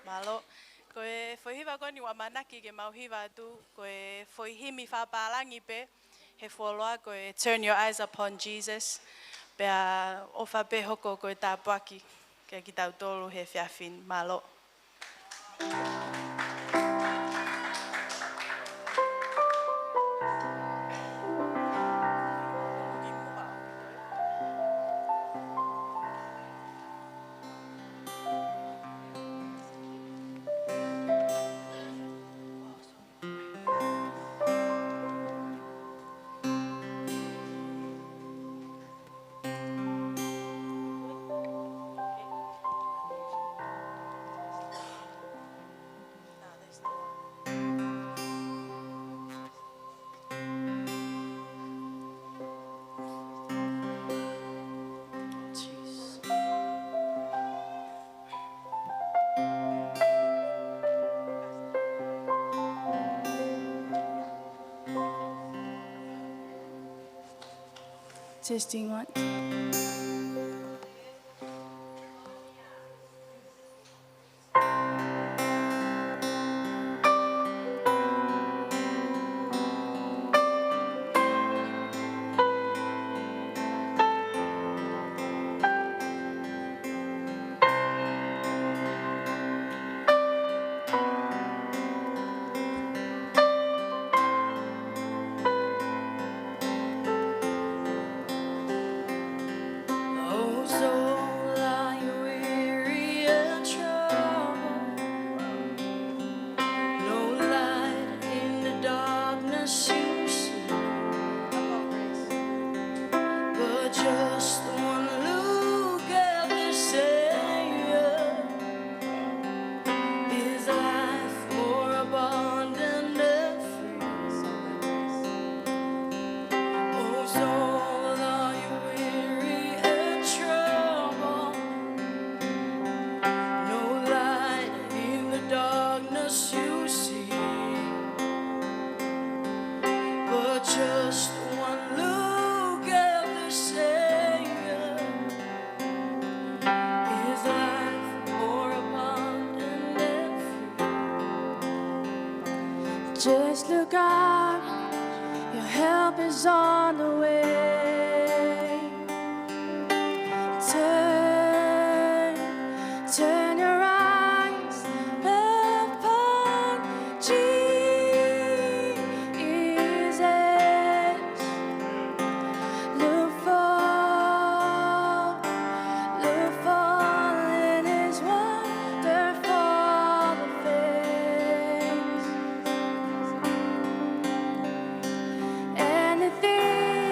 Malo. Koe whoihiwa koni wa manaki ke mauhiwa tu. Koe whoihimi whapalangi pe. He wholoa koe turn your eyes upon Jesus. Pea ofa pe hoko koe tāpuaki. Kia ki tau tolu he whiawhin. Malo. Testing one. Oh, soul, are you weary and troubled? No light in the darkness you see, but just one look at the Savior. Is life more abundant and free? Oh, soul, are you weary and troubled? No light in the darkness you see, but just one look at the Savior. Is life more abundant and free? Just look up, your help is on the way. Turn your eyes upon Jesus. Look for in His wonderful face. Anything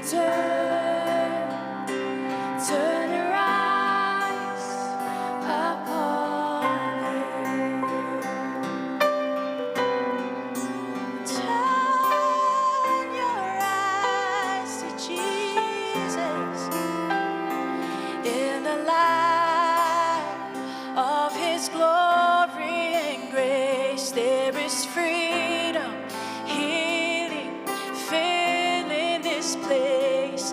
Turn your eyes upon Him. Turn your eyes to Jesus. In the light of His glory and grace, there is freedom, healing, filling this place.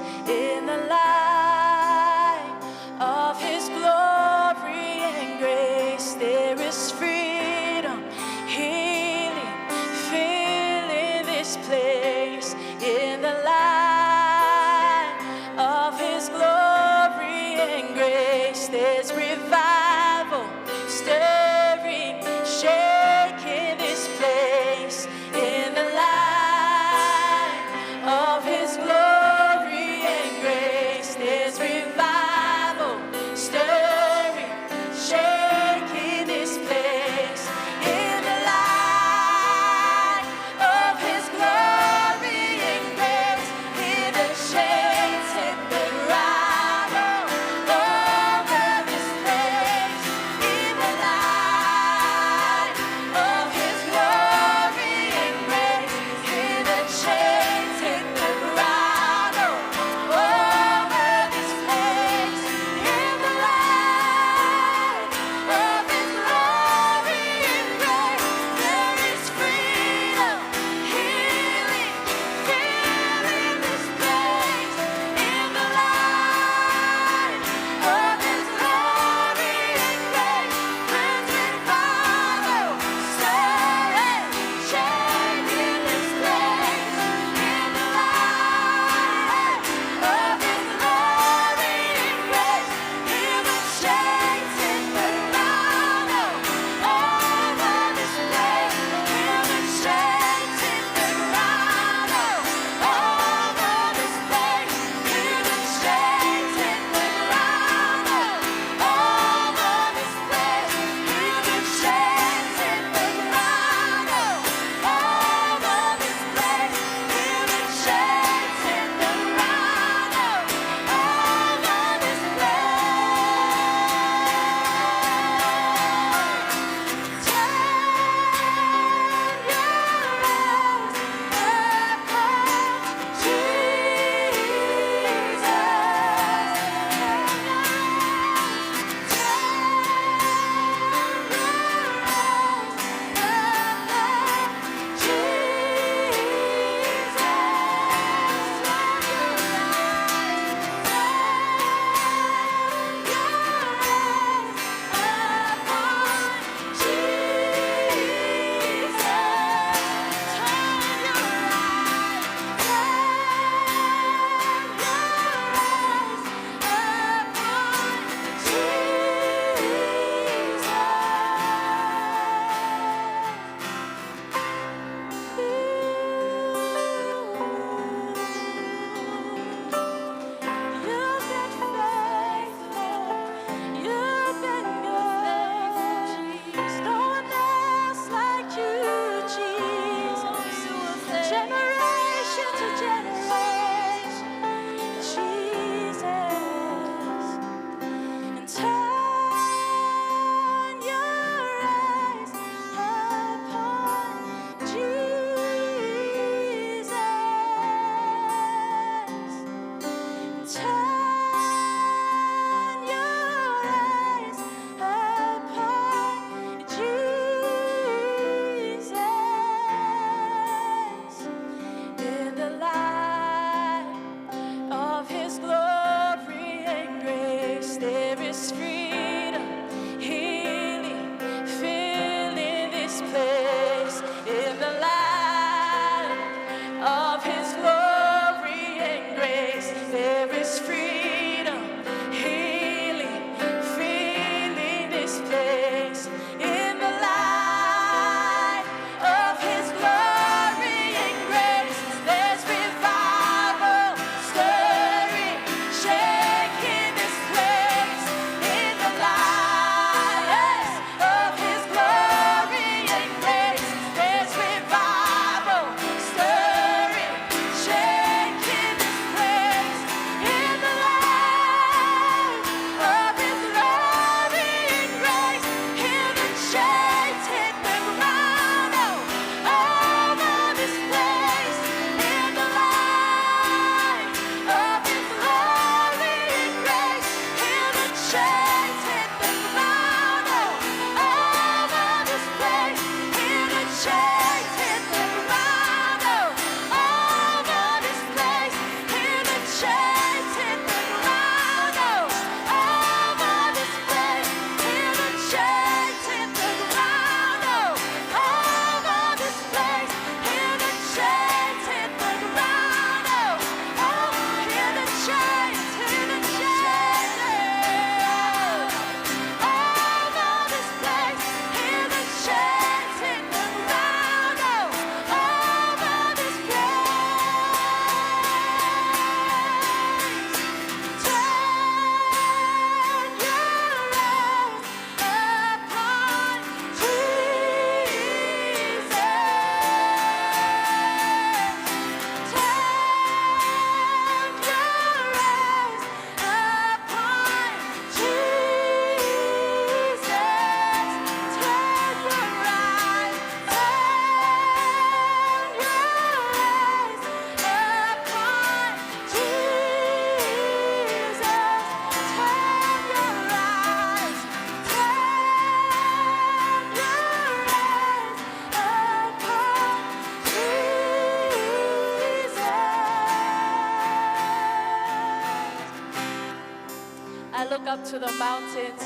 I look up to the mountains.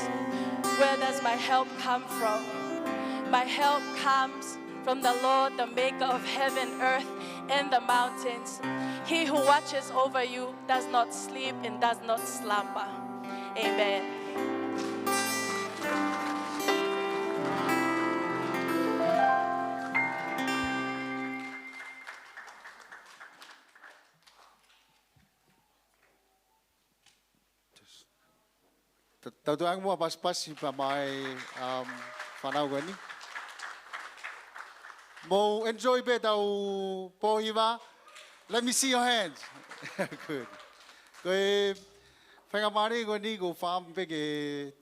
Where does my help come from? My help comes from the Lord, the maker of heaven, earth, and the mountains. He who watches over you does not sleep and does not slumber. Amen. Tautu ang mua pas-pas pa mai whanau gani. Mo enjoy be tau pohiwa. Let me see your hands. Good. Koe whangamari gani ko wham peke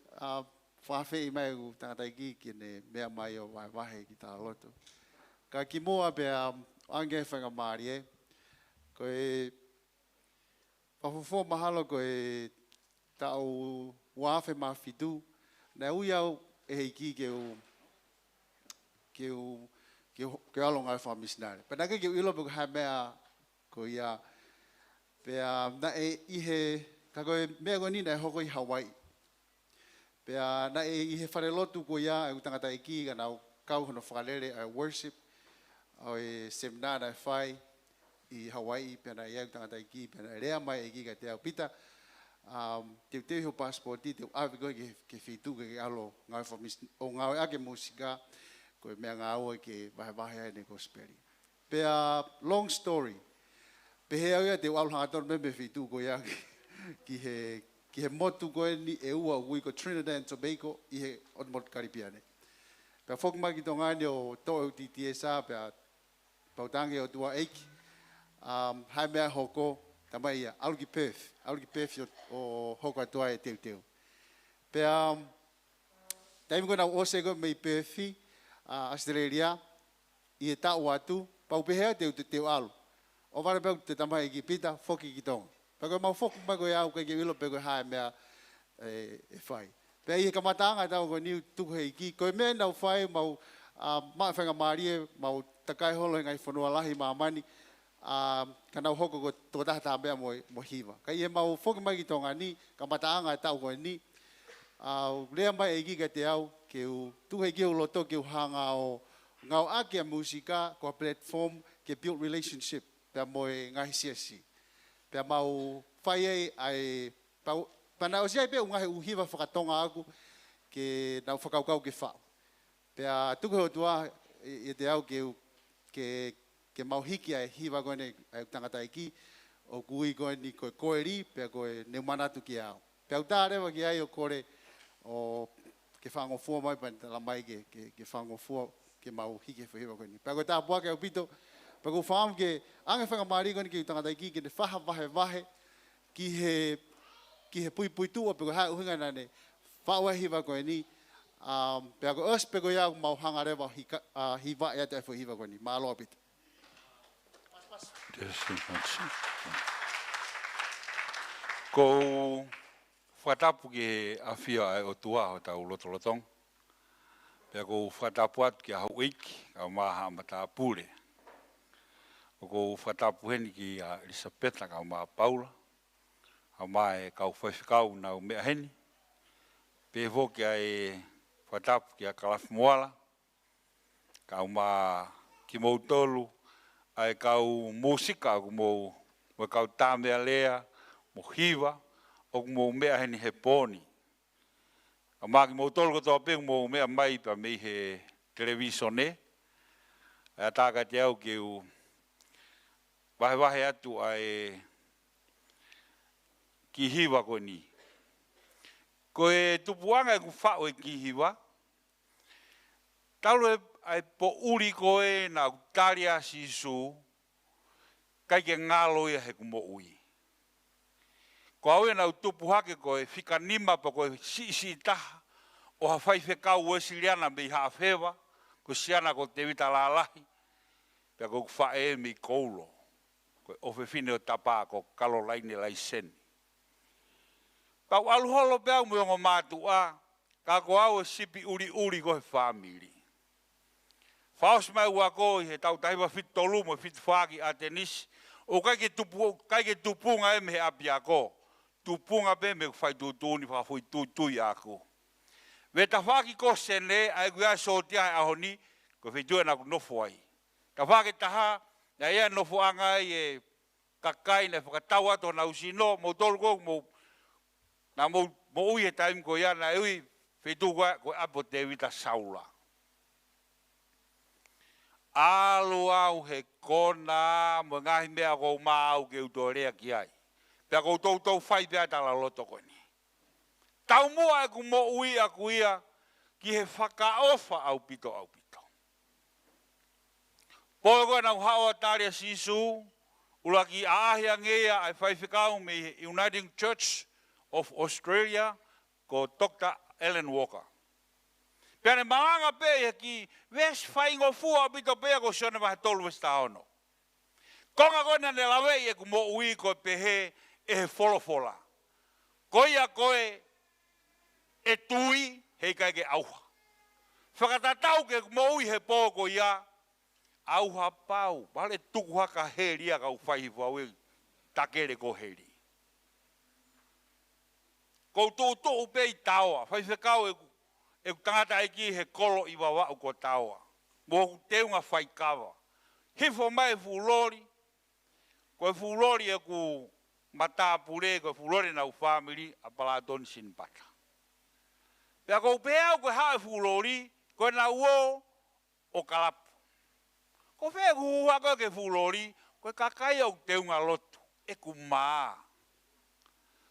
whawhi mai ko tangatai ki kine mea mai o wahe ki tā loto. Ka ki mua be ange whangamari e. Koe whawhufo mahalo koe tau wafe ma fitu na uiau e heiki ke alonga fa misnare pa nake ke ilo be ha mea ko ia pe na e ihe ka ko me go ni na hoko I Hawaii pe na e ihe fare lotu ko ia e tangata iki ka na kau hono falere I worship o e semna na fai I Hawaii pe na ia tangata iki pe na rea mai iki ka te pita te ho passport te ave go ke fitu ke alo ngai for mis o ngai ake musika ko me nga o ke vai ne gospel pe long story pe he te al ha tor me fitu ko ya ki he motu ko ni e ua ui ko Trinidad and Tobago I he on mot Caribbean pe fok ma ki tonga ni o to ti sa pe pautange o tua ek hai me hoko tamai algi pef o hoka toa e teu. Pe taimi ko na ose ko me pefi Australia I e tau atu pau pehea teu alu. O vare pe te tamai ki pita foki ki tonga. Pe ko mau foku ma ko ia ko ke wilo pe ko hae mea e fai. Pe I kamatanga tau ko niu tuku hei ki ko me na fai mau ma whanga marie mau takai holo ngai whanua lahi maamani kana hoko ko to ta ta be mo hiva ka I mau foki mai ki tonga ni ka mataanga tau ko ni le mai e ki ka te au ke tu he ki lo to ke hanga o ngau ake musika ko platform ke build relationship pe mo ngai siasi pe mau fai ai pa na o sia pe ngai u hiva whakatonga aku ke na whakaukau ke whao pe tu ko tua e te au ke mau hiki ai hiwa gone ai tangata iki o kui gone ko Koeli pe ko ne manatu ki au pe au tare wa ki ai o kore o ke fango fo mai pa la mai ke fango fo ke mau hiki fo hiwa gone pe ko ta bua ke o pito pe ko fam ke anga fanga mari gone ki tangata iki ke ne faha vahe ki he pui tu pe ko ha uhinga na ne fa wa hiwa gone pe ko os pe ko ya mau hanga rewa hiwa ya te fo hiwa gone ma lo pito Ko whatapu ke awhia e o tua o tau lotolotong. Pea ko whatapu atu ke ahu iki, ka maha mata pule. O ko whatapu heni ki a Elisabeth ka maha Paula. Ka maha e kau whaiwhikau na o mea heni. Pe hoki a e whatapu ke a Kalafu Moala. Ka maha ki Moutolu. Ai kau musika ko mo kau tamea lea mo hiva o mo mea heni he poni. A maki mo tolo ko toa pe mo mea mai pa me he televisione. Ai taka te au ke u wahe atu ai ki hiva ko ni. Ko e tupuanga ku whao e ki hiva. Talo ai po uri koe na Kalia sisu kai ke ngalo ia he kumo ui. Ko au na utupu hake koe fika nima pa koe si taha o ha fai whekau o esiliana me ha awhewa ko siana ko te Paula Lalahi pe ko whae mi koulo ko ofe fine o tapa ko kalolaine laiseni. Pau aluholo pe au mwongo matua ka ko au sipi uri ko he family. Faos mai wako he tau taiwa fit tolu mo fit fagi atenis o kai ke tupu nga me apia ko tupunga pe me fai tutuni fa foi tutui ako. Ve ta faki ko sene ai gua sotia a honi ko fe tu na no foi. Ta faki taha na ia no fuanga e kakai na fakatawa to na usino mo tolgo mo na mo ui e time ko ia na ui fe tu ko apo David ta Saula. Alu au he kona mo ngahi mea ko mau ke utorea ki ai. Pea ko tau fai pea tala loto koni. Tau mua e ku mo ui a kuia ki he whakaofa au pito. Poi koe nau hawa taria sisu, ula ki aahia ngea ai whai whikau me Uniting Church of Australia ko Dr. Ellen Walker. Pea ne maanga pe ki ves whaingo fua pito pea ko sione mahe tolu westa ono. Konga koe ne lawe e ku mo ui ko pehe e he folofola. Koia koe e tui hei kai ke auha. Whakatatau ke mo ui he pōko ia auha pau. Wale tuku haka heri a kau whaihi whaue takere ko heri. Kou tō pei taua. Whai whekau e tangata eki he kolo i wawau ko taua. Mo teunga whai kawa. Hifo mai fulori. Koe fulori e ku mata pure koe fulori na u family a paladon sin pata. Pea kou pea koe hae fulori koe na uo o kalapu. Ko whea kuhua koe ke fulori koe kakai au teunga lotu e ku maa.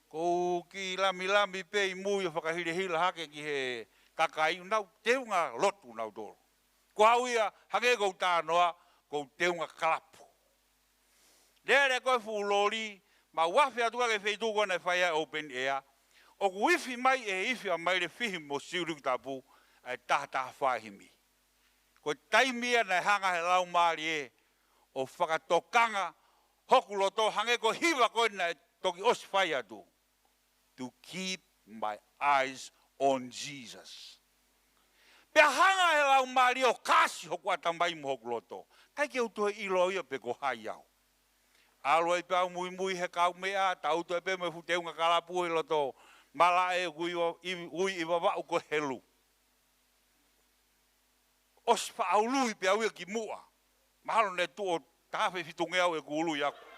Ko ki lami pe i mui o whakahirehila hake ki he kakai nau teunga lotu nau toro. Ko hau ia hake kou tānoa kou teunga kalapu. Lere koe fulori, ma wafi atuka ke feitu kone whaia open air, o ku ifi mai e ifi a mai le fihi mo siuru tapu, ai taha whahimi. Ko taimia na hanga he lau maari e, o whakatokanga, hoku loto hange ko hiwa koe na toki osi whaia tu. To keep my eyes on Jesus. Pea hanga he lau maari o kasi hoku atamai mo hoku loto. Kai ke utohe ilo ia pe ko hai au. Alo e pau mui he kau mea, tau to e pe me futeunga kalapu he loto, mala e ui i wawau ko helu. Ospa au lui pe au e ki mua. Mahalo ne tu o tafe fitungeau e ku ului aku.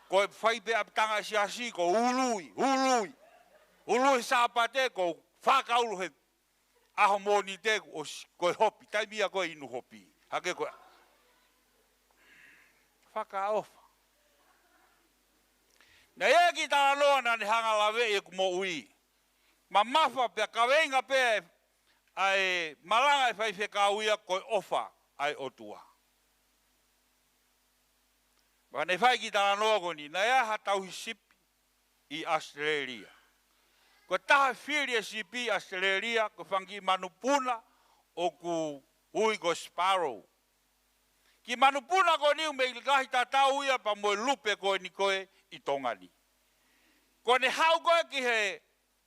Ko e whai pe apitanga siasi ko ului. Ului saapate ko whakaulu he aho moni te ko e hopi, tai mia ko e inu hopi. Hake ko whakaofa. Na e ki tā loa na ne hanga lawe e ku mo ui. Ma mawha pe kawenga pe ai malanga e whai whekauia koe ofa ai otua. Ma ne whai ki tā loa koni, na ea ha tauhi sipi i Australia. Ko taha whiria sipi Australia, ko whangi manupuna o ku ui ko Sparrow. Ki manupuna ko niu me ilikahi tātau ia pa moe lupe koe ni koe i Tongani. Ko ne hau koe ki he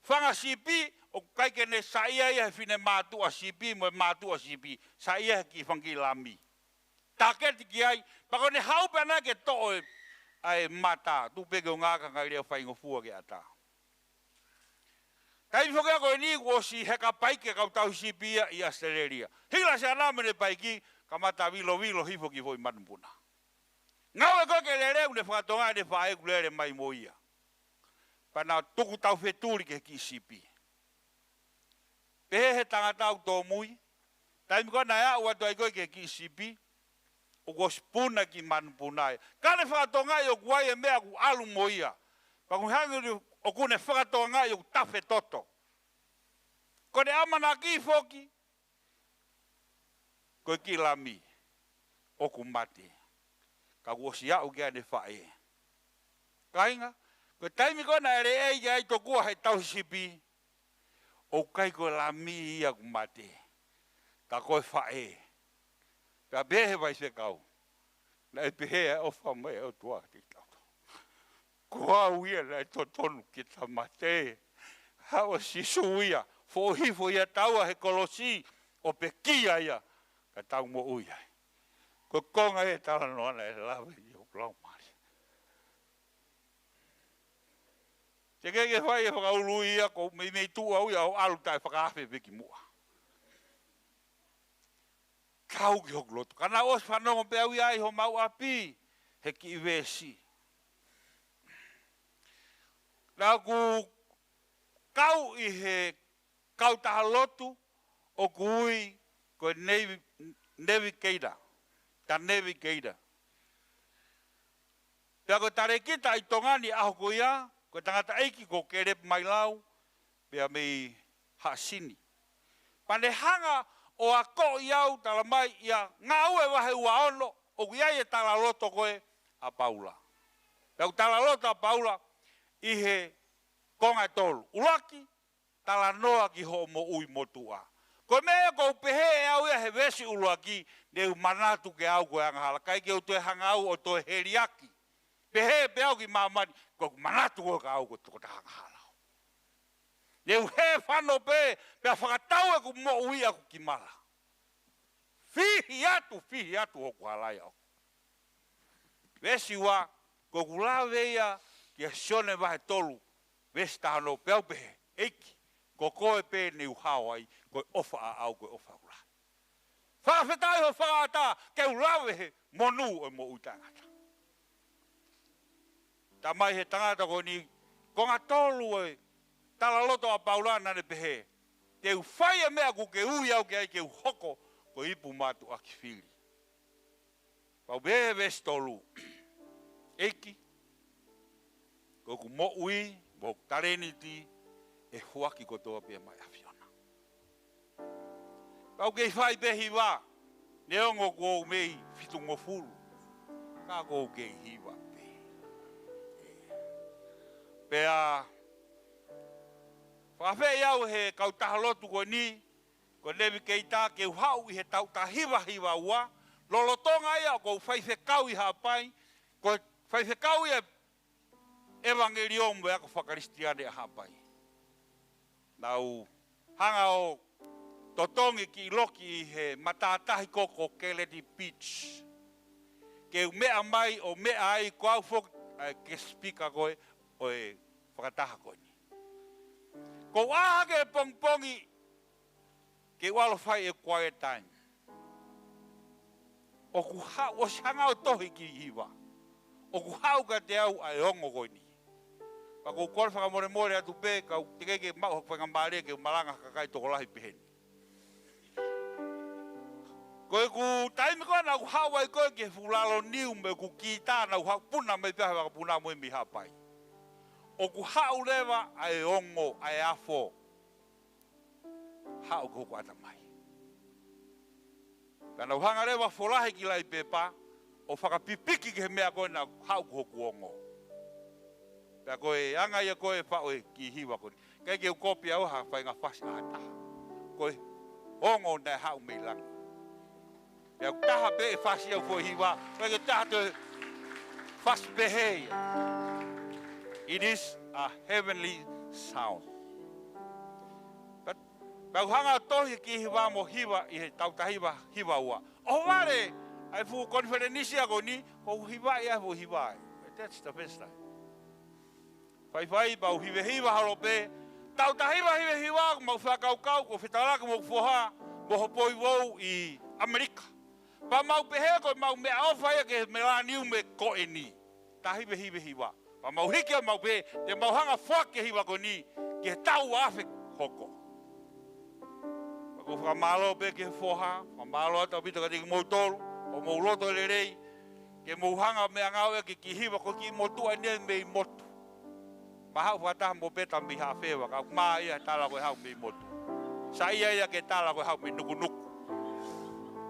whanga sipi, o kaike ne saia ia he whine mātua sipi, moe mātua sipi, saia ki whangi lami. Tāketi ki ai, pa ko ne hau pēnā ke to'o ai mata, tupeke o ngāka ngai leo whaingo fua ke ata. Kai whakea koe ni ko si heka paike kau tau sipi ia i Australia. Hila se anamene paiki, ka mata vilo hifo ki foi manupuna. Ngau e koe ke leleu ne whakatonga ne whae kulere mai moia. Pana tuku tau wheturi ke ki sipi. Pehe he tangatau tō mui. Taimi kona ea ua toi koe ke ki sipi. O ko spuna ki manupunai. Kane whakatonga i o kuai e mea ku alu moia. Paku hangi o kune whakatonga i o tafe toto. Kone amana ki foki. Koe ki lami. O ku mate. Ka kuosi au kia ne whae. Kainga. Ko taimi kona ere eia ai to kua he tau sipi. O kai ko lami ia ku mate. Ka koe whae. Ka behe vai se kau. Na e behe e ofa mai o tua ki tau. Kua uia na e to tonu ki ta mate. Hawa sisu uia. Fo hifo ia taua he kolosi. O pe kia ia. Ka tau mo uia. Ko konga e tala noana e lawe i o lau mari. Te ke whai e whakauru ia ko me tu au ia o alu tai whakawhi veki mua. Kau ki hoku loto. Kana os whanongo pe au ia i ho mau api he ki i wesi. Nā ku kau i he kau taha lotu o kui ko nevi keida. Ta nevi keida. Pea ko tare kita i tongani aho ko ia, ko tangata eiki ko kerep mai lau, pea mei hasini. Pane hanga o a ko iau tala mai ia ngā ue wahe ua ono, o kuiai e tala loto koe a Paula. Pea tala loto a Paula, i he konga tolu. Ulaki, tala noa ki ho mo ui motua. Ko mea ko pehe e au ia he vesi ulaki, ne u manatu ke au koe angahala. Kai ke o toe hanga au o toe heriaki. Pehe pe au ki mamani, ko manatu koe ka au koe toko ta angahala. Ne u he whano pe, pea whakatau e ku mo ui aku ki mala. Fihi atu hoku halai au. Vesi wa, ko kulawe ia, kia sione wahe tolu, vesi tahano peau pehe, eiki, ko koe pe ni uhawai, koe ofa a au, koe ofa ula. Whakawhetai ho whakata, ke ulawe he monu o mo uitangata. Ta mai he tangata ko ni, ko ngā tolu e, tala loto a Paula nane pehe, ke u whaia mea ku ke ui au ke ai ke u hoko, ko ipu matu a ki whiri. Pau behe vesi tolu, eiki, ko ku mo ui, mo tareniti, e huaki ko toa pia mai awhiona. Pau kei whai pehi wā, ne ongo ko mei fitungo fulu, ka ko kei hiwa pehi. Pea, whawhe iau he kautaha lotu ko ni, ko nevi kei tā ke uhau i he tauta hiwa ua, lolotonga ia ko whaife kau i hapai, ko whaife kau ia evangelion me ako whakaristiane a hapai. Nau hanga o totongi ki loki i he matatahi koko Keledi Beach. Ke mea mai o mea ai ko au fok ke spika koe o e whakataha koe ni. Ko ahake pongpongi ke walo whai e quiet time. O ku hau, o hanga o tohi ki hiwa. O ku hau ka te au ai ongo koe ni. Pa kou kore whakamore atu pē, kau te keke mau whakamare ke malanga kakai toko lahi peheni. Koe ku taimi koe na ku hawai koe ke fulalo niu me ku ki tāna ku hau puna me pēha waka puna mui mi hapai. O ku hau lewa ai ongo, ai afo. Hau kuku ata mai. Kana uhanga lewa folahe ki lai pepa, o whakapipiki ke mea koe na hau kuku ongo. Pea koe anga ia koe whaoe ki hiwa koe. Kai ke ukopi au ha whai ngā whasi ata. Koe ongo nai hau mei langi. Pea taha pe e whasi au koe hiwa. Koe ke taha te whasi pehe. It is a heavenly sound. Pea uhanga tohi ki hiwa mo hiwa i he tauta hiwa ua. O ware, ai fu konferenisia ko ni, ko hiwa ia fu hiwa. That's the best time. Whai pau hiwa halope, tau ta hiwa mau whakaukau, ko whetaraka mau whoha, mo hopoi wou i Amerika. Pa mau pehe ko mau mea awhai ke me la niu me Koeli. Ta hiwa. Pa mau hiki mau pehe, te mau hanga whake hiwa ko ni, ke tau afe hoko. Pa ko whamalo pe ke whoha, whamalo ata pita ka tiki mau tolu, o mau loto le rei, ke mau hanga mea ngawe ke ki hiwa ko ki motua ne me motu. Mahau whataha mo peta mi hawhewa, ka maa ia tala koe hau mi motu. Sa ia ke tala koe hau mi nuku.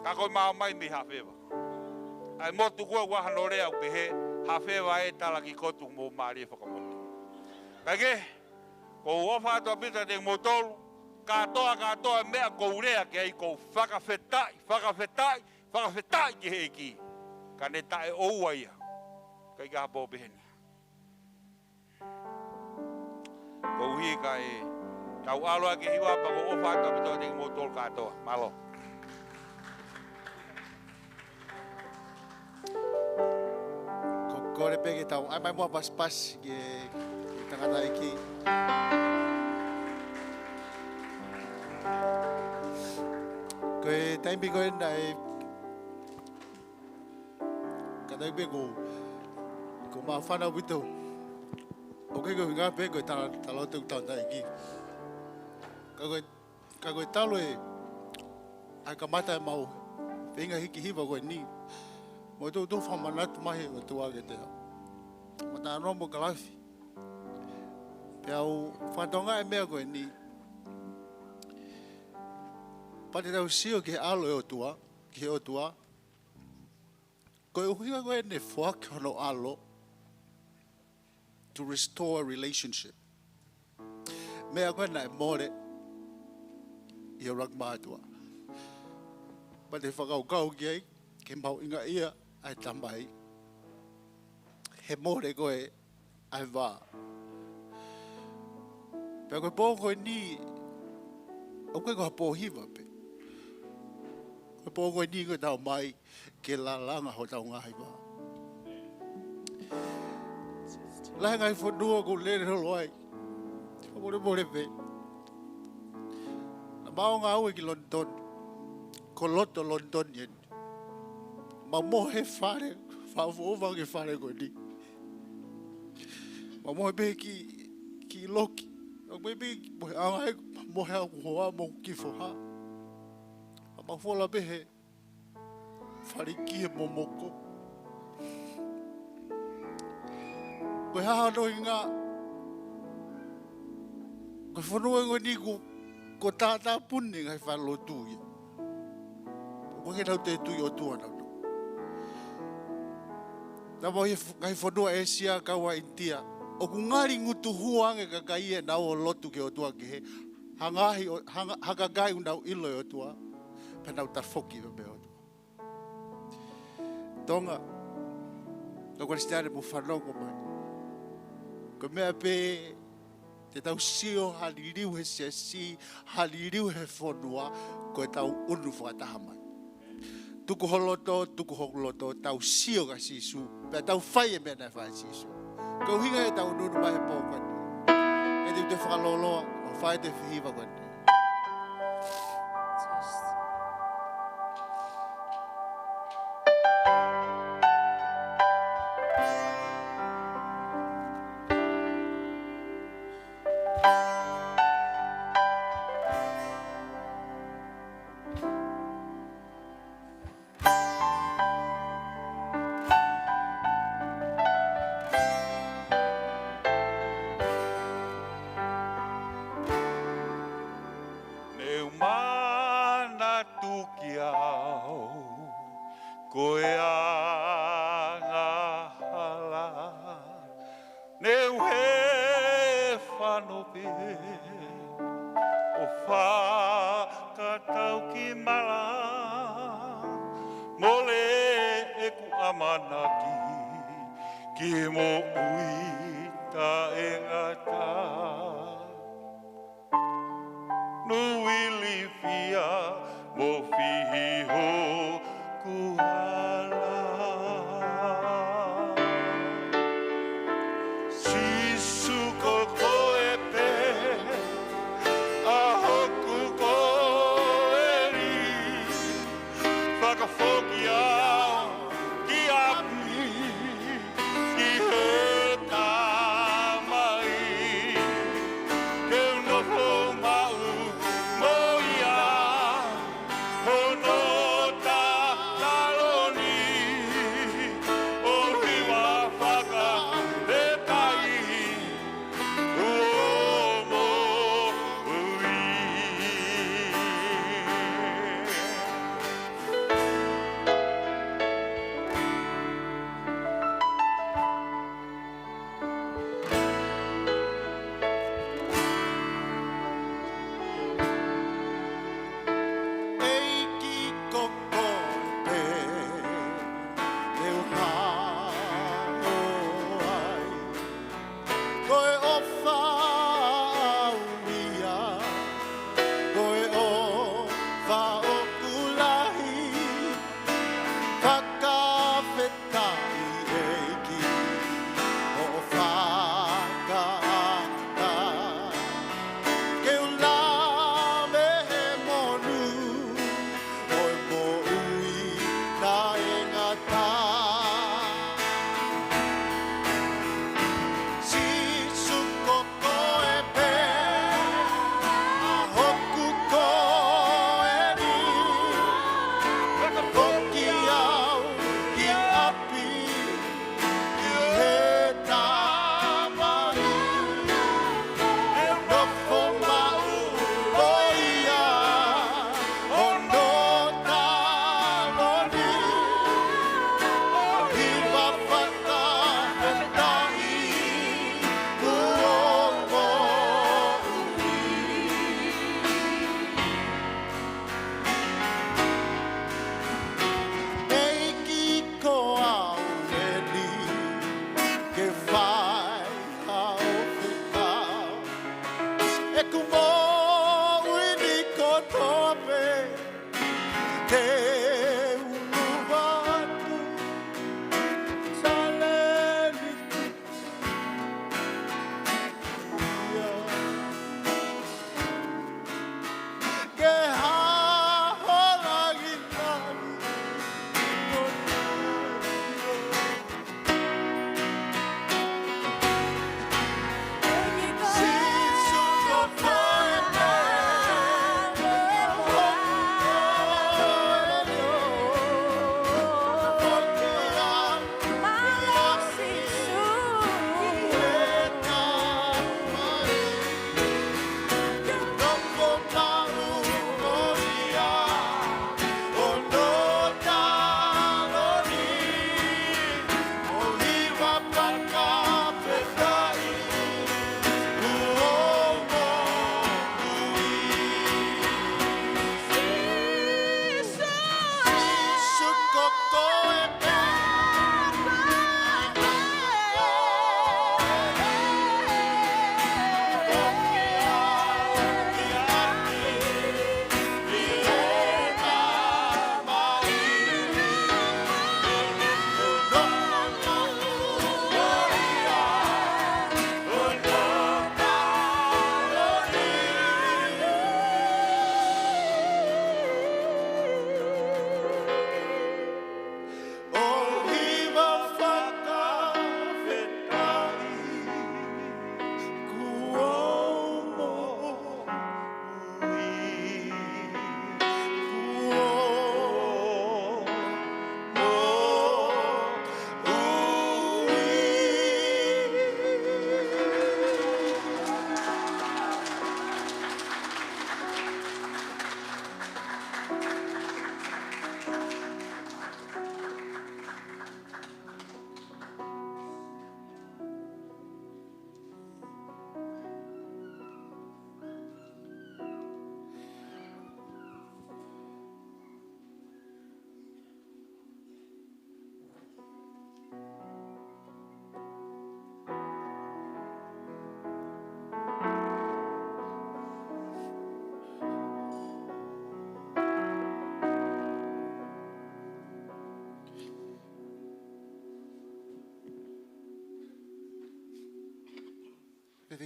Ka koe maa mai mi hawhewa. Ai motu koe wahano rea upehe, hawhewa e tala ki kotu mo maari e whakamotu. Kage, ko uofa atua pita te motolu, katoa mea kou rea ke ai kou whakawhetai ki heiki. Ka ne tae oua ia, kai ka hapo peheni. Ko hui ka e tau aloa ke hiwa pa ko ofa ata pito te mo tol katoa. Malo. Ko kore peke tau, ai mai mua pas ke tangata iki. Koe taimpi koe nai, ka taimpi ko maa whana wito. O kei koe ngā pe koe talo tau tau iki. Ka koe talo ai ka mata e mau, whenga hiki hiwa koe ni. Mo tō whamanatu mahi o tō ake te hau. Ma tā anō mo ka lawhi. Pe au whatonga e mea koe ni. Pate tau sio ki he alo e o tua, ki he o tua. Koe uhinga koe ne whak hono alo to restore a relationship. Mea koe na e more i o ragma atua. Pate whakau kau ki ai, ke mau inga ia ai tamai. He more koe ai wā. Pea koe pō koe ni, au koe koe pō hiwa pe. Koe pō koe ni koe tau mai ke la langa ho tau ngahi wā. Lahe ngai whanua ko lere holo ai. More pe. Na mao ngā ue ki London. Ko loto London yen. Ma mohe whare, whawhova ke whare koe ni. Ma mohe pe ki loki. Ma pe mohe angai, mohe aku hoa mo ki whoha. Ma whola pe he whare ki he momoko. Koe haha no i ngā. Koe whanua koe ni ko tātā puni ngai whalo tūia. Koe ke nau te tui o tua nau. Nā mau ngai whanua e sia kaua intia. O ku ngari ngutu huange ka kai e nau o lotu ke o tua ke he. Haka gai u nau ilo o tua. Pe nau tarfoki me o tua. Tonga. Ka Kristiane mu whanongo mai. Ko mea pe te tau sio haliriu he si, haliriu he whanua. Ko e tau unu whakataha mai. Tuku holoto, tau sio ka sisu. Pea tau whai e mea nai whai sisu. Kau hinga e tau nunu mai he pōkani. E te whakaloloa, o whai te whihiwa kani. Oh, no,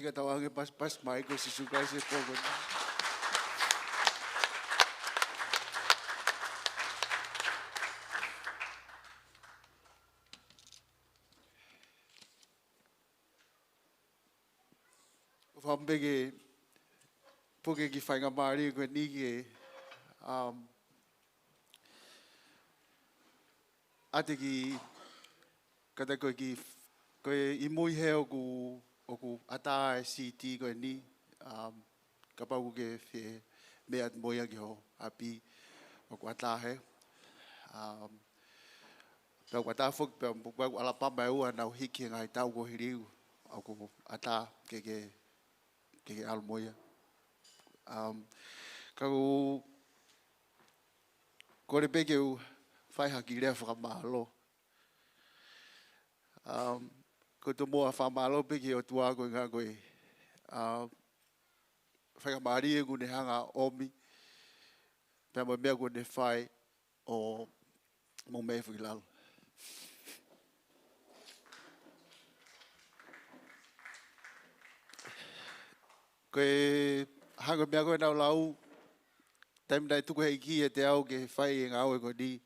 Pega tawange pas mai ko si sukai se pogo. Fambege poke ki whainga maari ko ni ke ate ki kata ko ki ko I mui he o ku ata e CT ko ni ka pau ke fe me at moia ki ho api o ku ata he pe ku ata fok pe ku ala pa mai ua na hiki ngai tau ko hiriu o ku ata ke al moia ka ko re pe ke u fai haki rea whakamahalo. Ko to moa whamalo pe ke o tua koe ngā koe. Whakamahari e kune hanga omi. Pea mo mea kune whai o mo mea whakilalo. Koe hanga mea koe nau lau. Taim dai tuku hei ki e te au ke whai e ngā oe koe ni.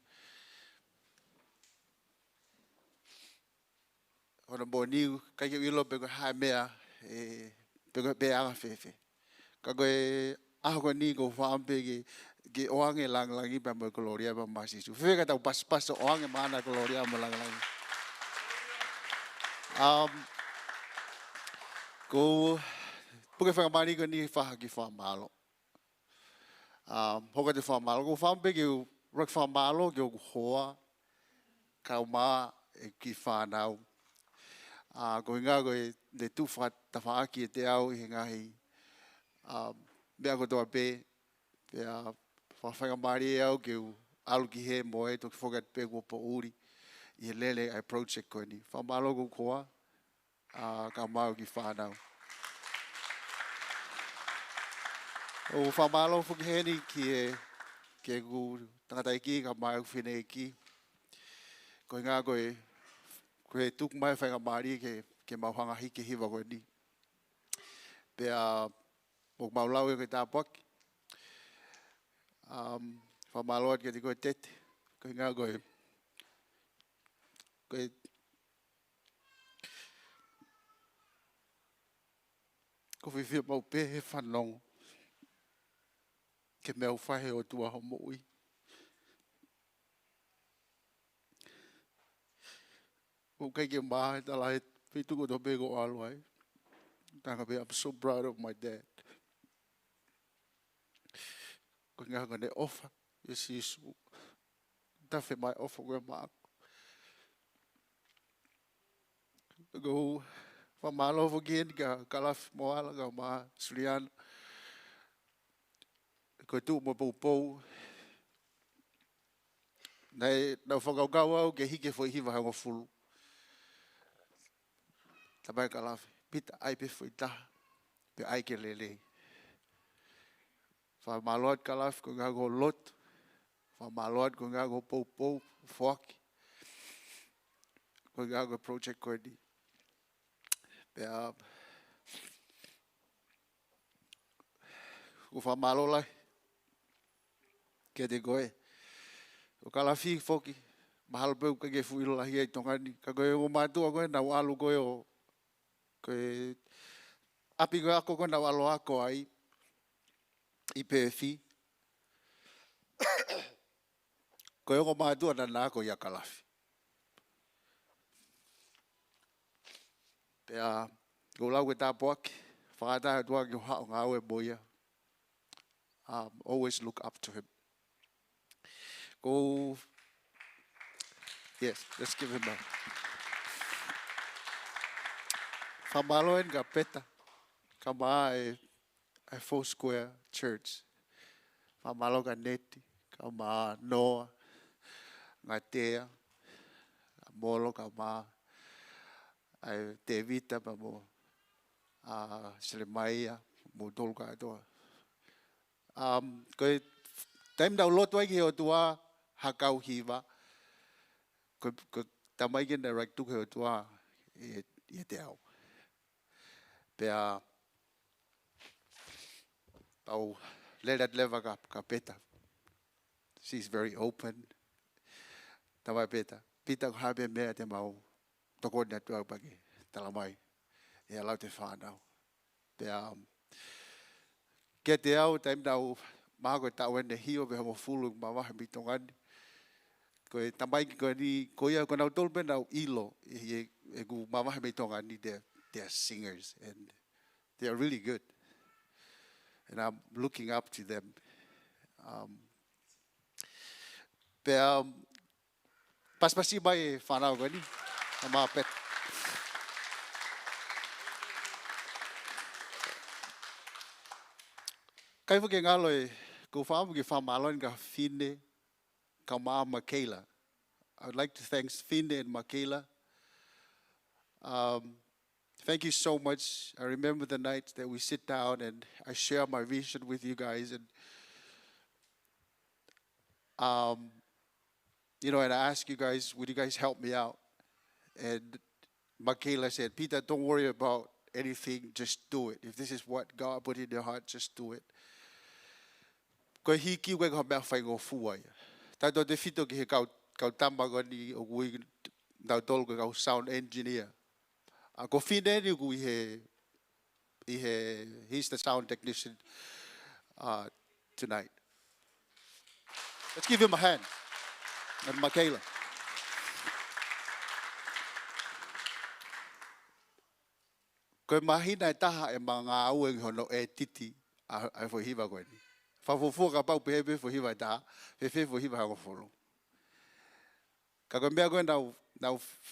Hona mo niu, kai ke wilo pe koe hae mea, pe koe pe anga whewhe. Ka koe aho koe ni ko whaampe ke oange langlangi pa mo koloria pa masisu. Whewhe ka tau pas oange maana koloria mo langlangi. Ko puke whakamari ko ni whaha ki whamalo. Hoka te whamalo. Ko whaampe ke rak whamalo ke o hoa, kau maa e ki whanau. Ko ngā koe te tuwha tawhaaki e te au I ngahi mea ko toa pē pea whawhangamari e au ke u alu ki he moe toki whokat pē kua po uri I he lele ai project koe ni. Whamalo ko koa ka mau ki whanau. O whamalo whuki he ni ki e ku tangatai ki ka mau whine ki. Ko ngā koe koe tuk mai whaingamari ke mauhanga hiki hiwa koe ni. Pea o maulau e koe tāpaki. Whamaloat ke te koe tete. Koe ngā koe. Ko whiwhia mau pehe whanongo. Ke mea whahe o tua ho moui. Ko kai ke maha tala he whituko to pego alu ai. Tanga pe, I'm so proud of my dad. Ko ngā kone ofa, yes Yesu. Tawhi mai ofa koe maako. Ko whamalo whakien ka kalafi moala ka maa Suriana. Ko tu mo pou. Nei, nau whakaukau au ke hike fo hiwa hanga fulu. Tabai kalafi. Pita ai pe foi taha. Pe ai ke lele. Whamaloat kalafi ko ngā ko lotu. Whamaloat ko ngā ko pou. Whaki. Ko ngā ko project koe ni. Pea. Ko whamalo lai. Ke te koe. Ko kalafi whoki. Mahalo peu ka ke fuilo lahi ai tongani. Ka koe o mātua koe nau alu koe o. Koe api koe ako koe nau alo ako ai I PFI. Koe o mātua na nāko I a kalafi. Pea, ko lau koe tāpoaki, whakataha tua ki o hao ngā ue boia. Always look up to him. Ko, yes, let's give him a... Whamaloen ka peta, ka maa e Four Square Church. Whamalo ka neti, ka maa noa, ngā tea, ka molo ka maa, ai te vita pa mo, Selemaia, mo tolu ka atoa. Koe, taim dau lotu ai ki o tua, hakau hiwa, koe tamai ki na rak tuke o tua, I te au. Pea au ledat leva ka peta. She's very open. Tawa peta. Pita ko habe mea te mau tokod na tuau pagi talamai. E alau te whanau. Pea ke te au taim nau maha tau ene hio be homo fulu ma waha mi tongani. Ko e tamai ki ko ni ko ia ko nau tolpe nau ilo e ku ma waha mi tongani they're singers and they are really good. And I'm looking up to them. Pea paspasi mai whanau ko ni. Ma pet. Kai fuke ngalo e ko whaamu ki whamalon ka whine ka maa Michaela. I would like to thank Fine and Michaela. Thank you so much. I remember the nights that we sit down and I share my vision with you guys. And, you know, and I ask you guys, would you guys help me out? And Michaela said, Peter, don't worry about anything, just do it. If this is what God put in your heart, just do it. Ko hiki we ko mea whai ngō fuai. Tato te whito ki he kau tamaga ni o kui nau tolu ko kau sound engineer. Ko whine ni ku he's the sound technician tonight. Let's give him a hand. And Michaela. Ko mahina e taha e mga aueng hono e titi a whahiwa koe ni. Whawhufua ka pau pehepe whahiwa e taha, pehe whahiwa hako wholo. Ka koe mea koe nau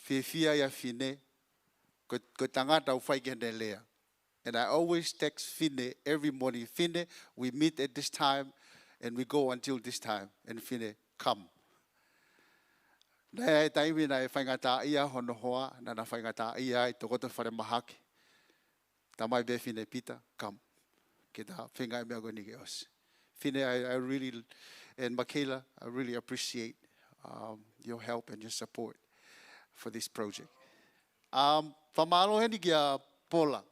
whiwhia ia whine, ko tangata u whaikene lea. And I always text Fine every morning. Fine, we meet at this time and we go until this time. And Fine, come. Nea e taimi na e whaingata ia hono hoa, na whaingata ia e tokoto whare mahake. Tamai be Fine Peter, come. Ke ta whinga e mea koe ni ke os. Fine, I really, and Michaela, I really appreciate your help and your support for this project. Whamalo heni ki a Paula.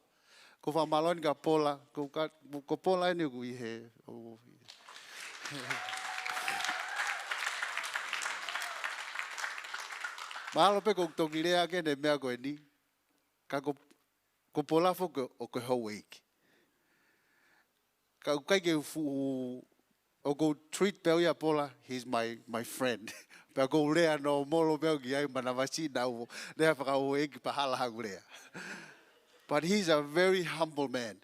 Ko whamalo heni ki a Paula. Ko Paula heni ku i he. Mahalo pe ko toki rea ke ne mea koe ni. Ka ko Paula foko o koe hau eiki. Ka kai ke o ko treat peo ia Paula, he's my friend. Pea ko rea no molo peo ki ai manawasi na uo. Rea whaka o eiki pahala hangu rea. But he's a very humble man.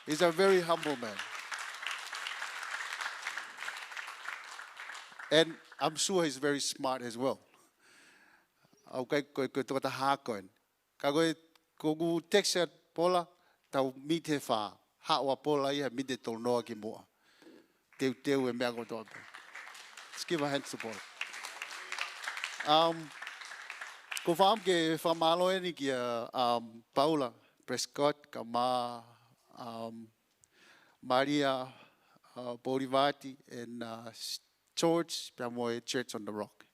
He's a very humble man. And I'm sure he's very smart as well. Au kai koe tōta hākoen. Ka koe ku text Paula, tau mi te wha. Hawa Paula ia mi te tolnoa ki mua. Teu e mea ko tōta. Let's give a hand to Paula. Ko whaam ke whamalo e ni ki a Paula Prescott, ka mā Maria Borivati and George, pia moe Church on the Rock.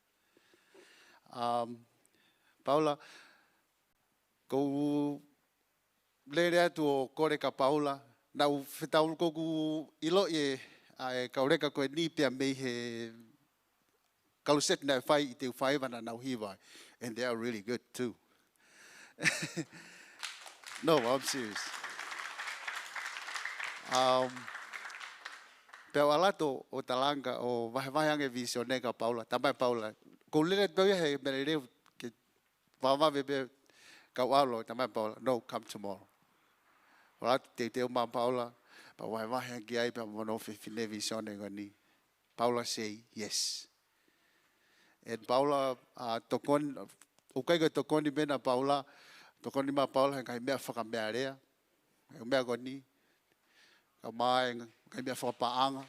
Paula, ko lere atu o kore ka Paula, nau whetau koku ilo e kaureka koe ni pia mei he kaluset na whai I te whaiwana nau hiwai. And they are really good too. No, I'm serious. Peo alato o talanga o wahewahange visione ka Paula, tamai Paula. Ko lere peo he mere reu ke wawawe peo ka walo, tamai Paula. No, come tomorrow. Alato te o ma Paula, pa wahewahange ai pa mono whine visione ka ni. Paula say yes. And Paula, ukai ko tokoni mena Paula, tokoni ma Paula kai mea whaka mea rea, kai mea ko ni, ka mai kai mea whakapaanga,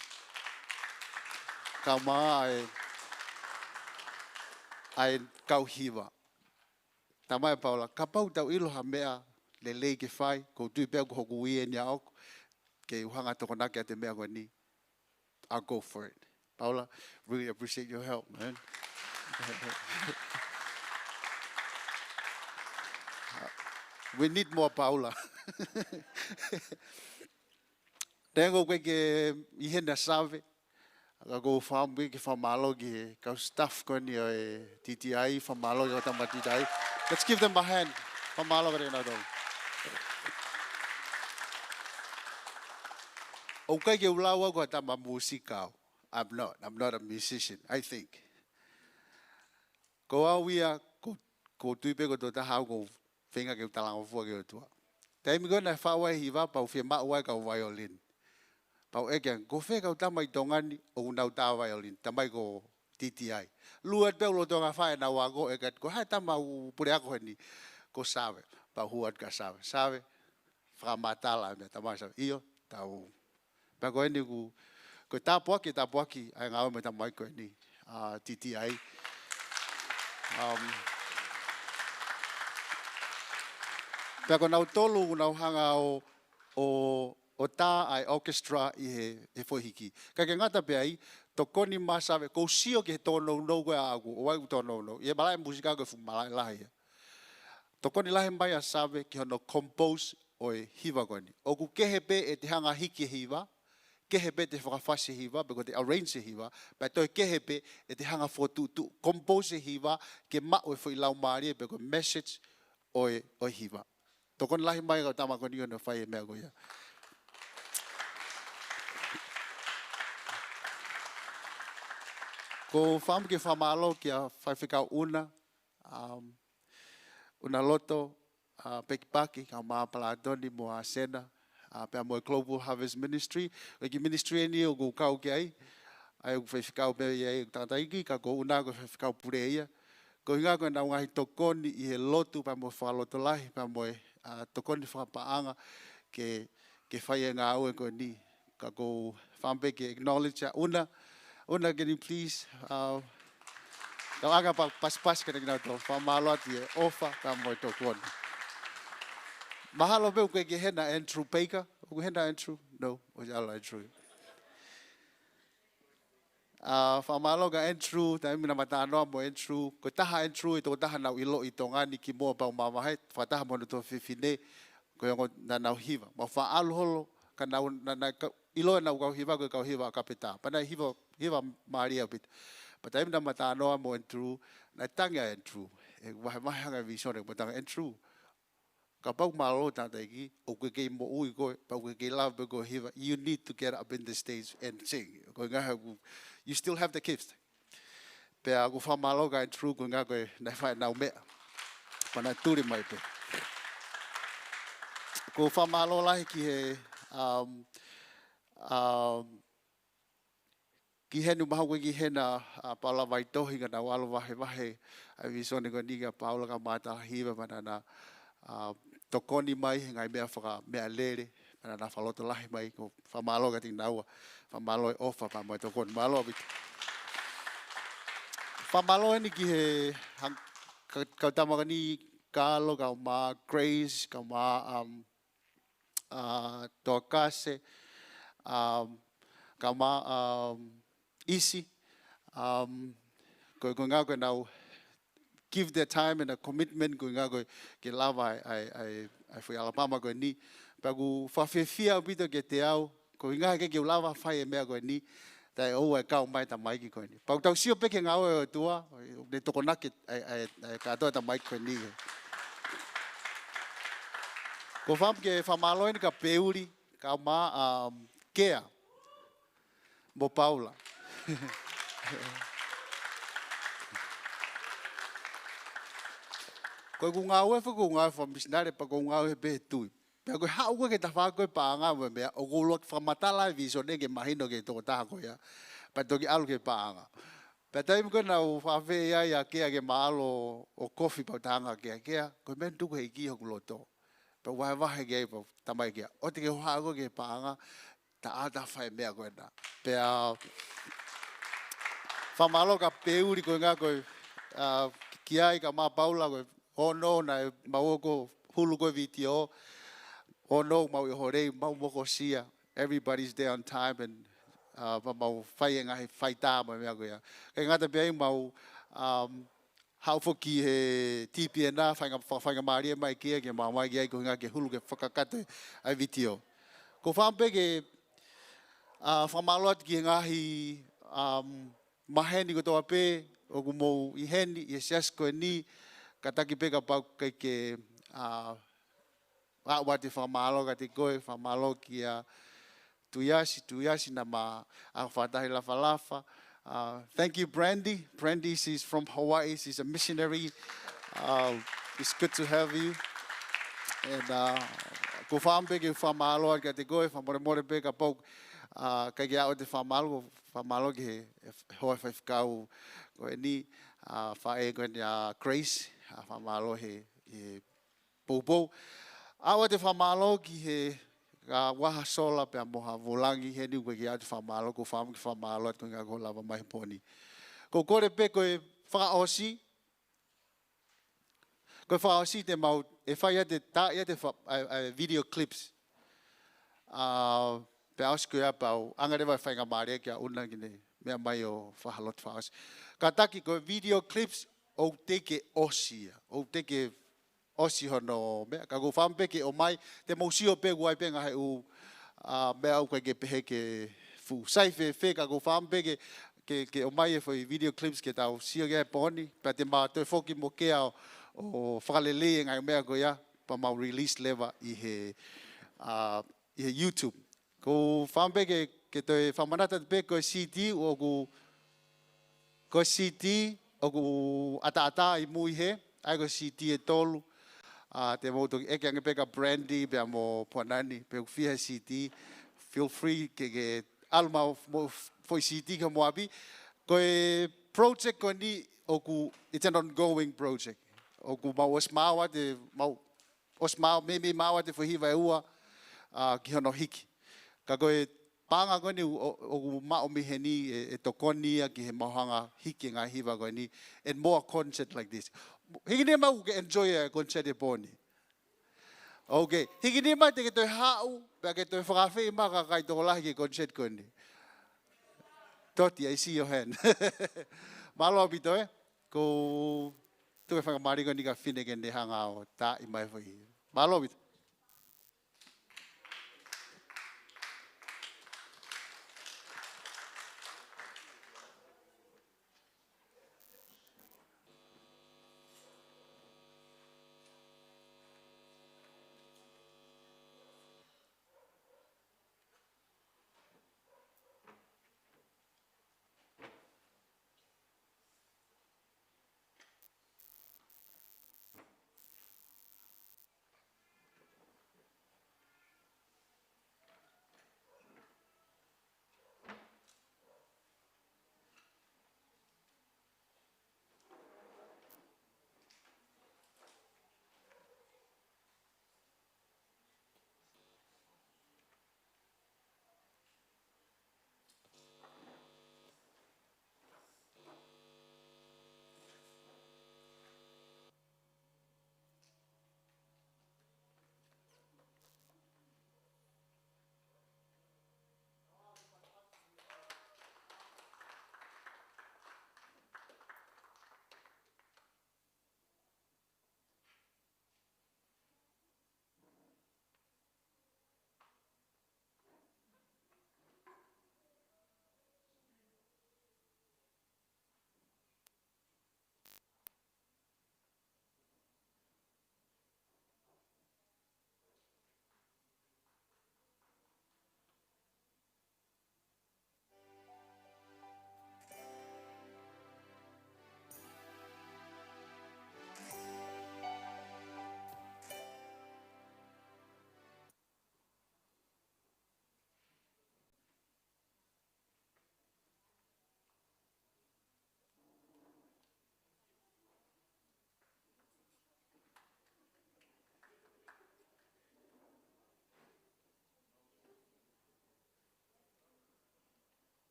ka mai ai kau hiwa. Ta mai Paula, ka pau tau iloha mea le lei ke whai, ko tui pea ko hoku ui e nia oku, ke uhanga tokonake a te mea ko ni, I'll go for it. Paula, really appreciate your help, man. We need more Paula. Tengo que ihena save. Go farm we ke famalo ke ka staff ko ni TTI famalo ko tamatidai. Let's give them a hand. Famalo ka na dong. Okay ke ulawa ko tama musika. I'm not a musician, I think. Ko awia ko tuipe ko tota hau ko finga ke talang fo ke tua. Taimi ko na fawa hiva pa ufia ma wa ka violin. Pau egen ko fe ka tamai tongani o na ta violin tamai ko TTI. Luat pe lo tonga fa na wa go egat ko ha tama u pure ako ni ko sabe. Pa huat ka sabe. Fra matala me tamai sabe. Io tau. Pa ko ni ko tapuaki ai ngau me tamai ko ni TTI. Pa ko na tolu na hanga o tā ai orchestra i he whohiki. Ka ke ngata pe ai, to koni masawe, ko sio ke tono no koe aku, o wai tono no. Ie malai musika koe fu malai lahi. To koni lahi mai a sawe ki hono compose o e hiva koni. O ku kehepe e te hanga hiki hiva, kehepe te whakawhasi hiva, beko te arrange hiva, pa toi kehepe e te hanga whotutu, compose hiva, ke mao e whi lau maari, beko message o e hiva. To koni lahi mai ka tama koni hono whai e mea koe ia. Ko fam ke famalo ki a whaiwhikau una loto pekipaki ka maa paladoni mo a sena pe mo Global Harvest Ministry. Ki ministry ni o go kau ki ai o whaiwhikau pe ai tataiki ka ko una ko whaiwhikau pure ia. Ko hinga ko na ngahi tokoni i he lotu pa mo whaloto lahi pa mo tokoni whapaanga ke whai e ngā ue ko ni. Ka ko whampe ke acknowledge a Una, can you please? Kau aga pas kena kena to. Famalo ati e ofa ka mo to kon. Mahalo be ko ke hena Andrew Baker. Ko hena Andrew? No, o jalo Andrew. Famalo ga Andrew, tai mina mata no mo Andrew. Ko taha Andrew to taha na ilo I Tonga ni ki mo pa mama hai. Fa taha mo to fifine ko ngo na na hiva. Ma fa alholo ka na ilo na ko hiva ko hiva kapita. Pana hiva Maria bit. But I'm not matano mo Andrew. Na tanga Andrew. E wa hanga vision e matanga Andrew. Kapag malo tataki o ke mo ui ko pa ke love go hiva. You need to get up in the stage and sing. Ko nga you still have the gifts. Pe ako fa malo ga Andrew ko nga ko na fa na me. Pana turi mai pe. Ko fa malo la ki he ki henu mahu ki hena Paula vai tohi ka na walo wahe ai visone ko niga Paula ka mata hiva mana tokoni mai ngai mea whaka mea lere mana na whaloto lahi mai ko whamalo ka tinaua whamalo e ofa pa mai tokoni malo abit whamalo ni ki he kau tamaka ni Kalo kau ma Grace kau ma Tokase kau ma Easy. Ko ngā koe nau give their time and a commitment ko ngā koe ke lava ai whi Alabama koe ni. Paku whawhewhia pito ke te au, ko ngā ke lava whai e mea koe ni, tai o e kau mai ta mai ki koe ni. Paku tau sio peke ngā oe o tua, ne toko nake ai katoa ta mai koe ni. Ko wham ke whamaloe ni ka peuri, ka ma kea, mo Paula. Ko ngā ue whako ngā whamisnare pa ko ngā ue pe tui. Pea koe hau koe ke ta whako e pa anga ue mea, o kouloa whamatala e visone ke mahino ke toko taha koe ya, pa toki alu ke pa anga. Pea taimi koe nau whawhe ia ia kea ke maalo o kofi pa tahanga kea, koe men tuku hei ki hoku loto. Pea wahe kea pa tamai kea. O te ke hoa koe ke pa anga, ta ata whai mea koe na. Pea whamalo ka peuri koe ngā koe ki ai ka mā Paula koe o no na mauoko hulu koe VTO o no mau I horei mau moko sia everybody's there on time and mau whai e ngahi whai tā mai mea koe ia. Kei ngata pia I mau hau foki he tipi na whainga maria mai kia ke mamai kia ko ngā ke hulu ke whakakate ai vitio. Ko whampe ke whamaloat ki ngahi maheni ko toa pe o ku mou i heni i sias ko ni kataki pe ka pau kai ke wati whamalo ka te koe whamalo ki a tuyasi na ma a whatahi lafa lafa. Thank you, Brandy. Brandy, she's from Hawaii. She's a missionary. It's good to have you. And ko whampe ke whamaloa ka te koe, whamore pe ka pau kai ke ao te whamalo ke hoa whaifkau koe ni whae koe ni Grace, whamalo he poupou. Awa te whamalo ki he ka waha sola pe moha volangi he ni koe ki ao te whamalo ko whamu ki whamalo at koe ngā koe lava mai poni. Ko kore pe koe whakaosi, koe whakaosi te mau e whai te ta ia te video clips. Pe aus koe apau, angarewa whainga maria kia una kine mea mai o whahalot whaos. Ka taki koe video clips o teke osia, o teke osi hono mea. Ka ko whampe ke o mai, te mausio pe guai pe ngahe u mea au koe ke pehe ke fu. Saife fe ka ko whampe ke o mai e whai video clips ke tau sio ke poni, pe te maa toi whoki mo ke au o whakalele ngai mea koe ia, pa mau release leva i he YouTube. Ko whampe ke toi whamanata te pe koe CD o ko CD o ku ata i mui he, ai ko CD e tolu. Te moto eke ange peka Brandy pe mo ponani pe fia CD. Feel free ke alma mo foi CD ka mo abi. Ko project ko ni o ku it's an ongoing project. O ku mau osmawa te mau osmawa me mawa te foi vai ua ki hono hiki. Ka koe panga koe ni o mao miheni e tokoni ki he mohanga hiki ngā hiwa koe ni and more concert like this. Hiki ni mau ke enjoy a concert e poni. Okay. Hiki ni mai te ke toi hau, pe ke toi whakawhi maka kai tō lahi ke concert koe ni. Toti, I see your hand. Malo abito e, ko tuwe whakamari koe ni ka whine ke ne hanga o tā i mai whi. Malo abito.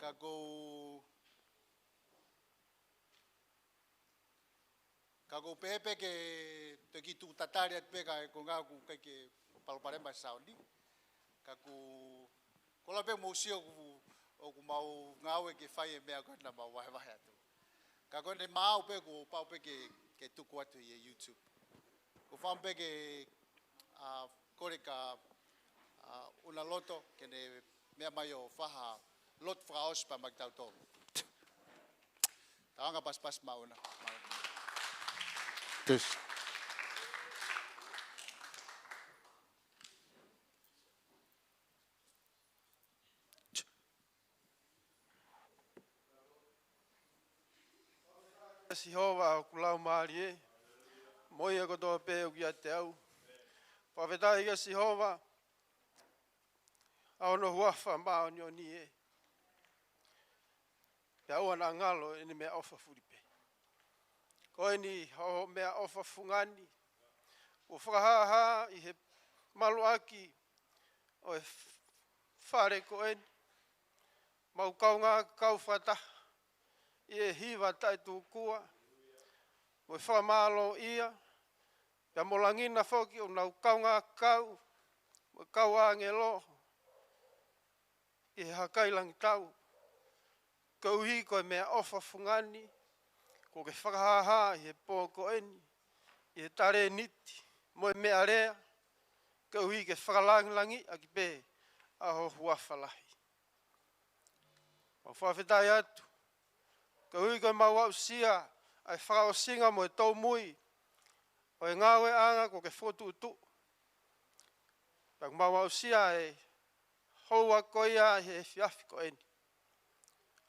Kako pepe ke teki tu tatari at peka ko ngaku ke palpare ba saudi. Kako kola pe musio o ku mau ngawe ke fai me ko na mau wa atu. Kako ne mau pe ko pau pe ke tu kwatu ye YouTube. Ko fam pe ke koreka una loto ke ne me mayo faha lot fraus pa magtauto. Tanga pas mauna. Dus. Sihova o kulau maari e. Moi e kotoa pe o kia te au. Whawhetai ka Sihova. Aono huafa maa ni o ni e. Te au ana ngalo ene mea ofa furipe. Koe ni ho mea ofa fungani. O whakahaha i he malu aki. O e whare koe ni. Mau kaunga kau whataha. I e hiwa tai tu kua. Mo e whamalo ia. Pea molangina whoki o nau kaunga kau. Mo e kau ange loho. I he hakailangi tau. Kau hi koe mea ofa fungani. Ko ke whakahaha i he pōko eni. I he tare niti. Mo e mea rea. Kau hi ke whakalangilangi a ki pē. Aho huafalahi. Mo whawhetai atu. Ka hui koe mau au sia, ai whakao singa mo e tau mui, o e ngawe anga ko ke whotu utu. Ka mau au sia e houa koia he whiafi ko eni.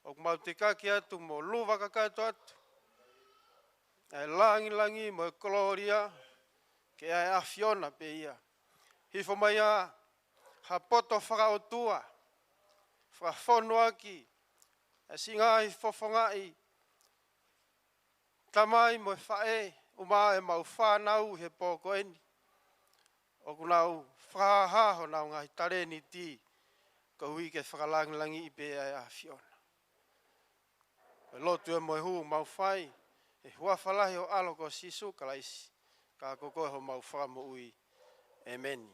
O mau te kaki atu mo luwa kakato atu, ai langi mo e koloria, ke ai awhiona pe ia. Hifo mai a, ha poto whakao tua, whakafono aki, e singa i fofongai. Tamai mo whae, uma e mau whanau he pōko eni. O kunau whahaho nau ngai tare ni ti, ka hui ke whakalangilangi i pe ai a whiona. E lotu e mo e hu mau whai, e huafalahi o alo ko sisu kalaisi, ka koko ho mau whamo ui. Amen.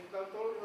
Taukolo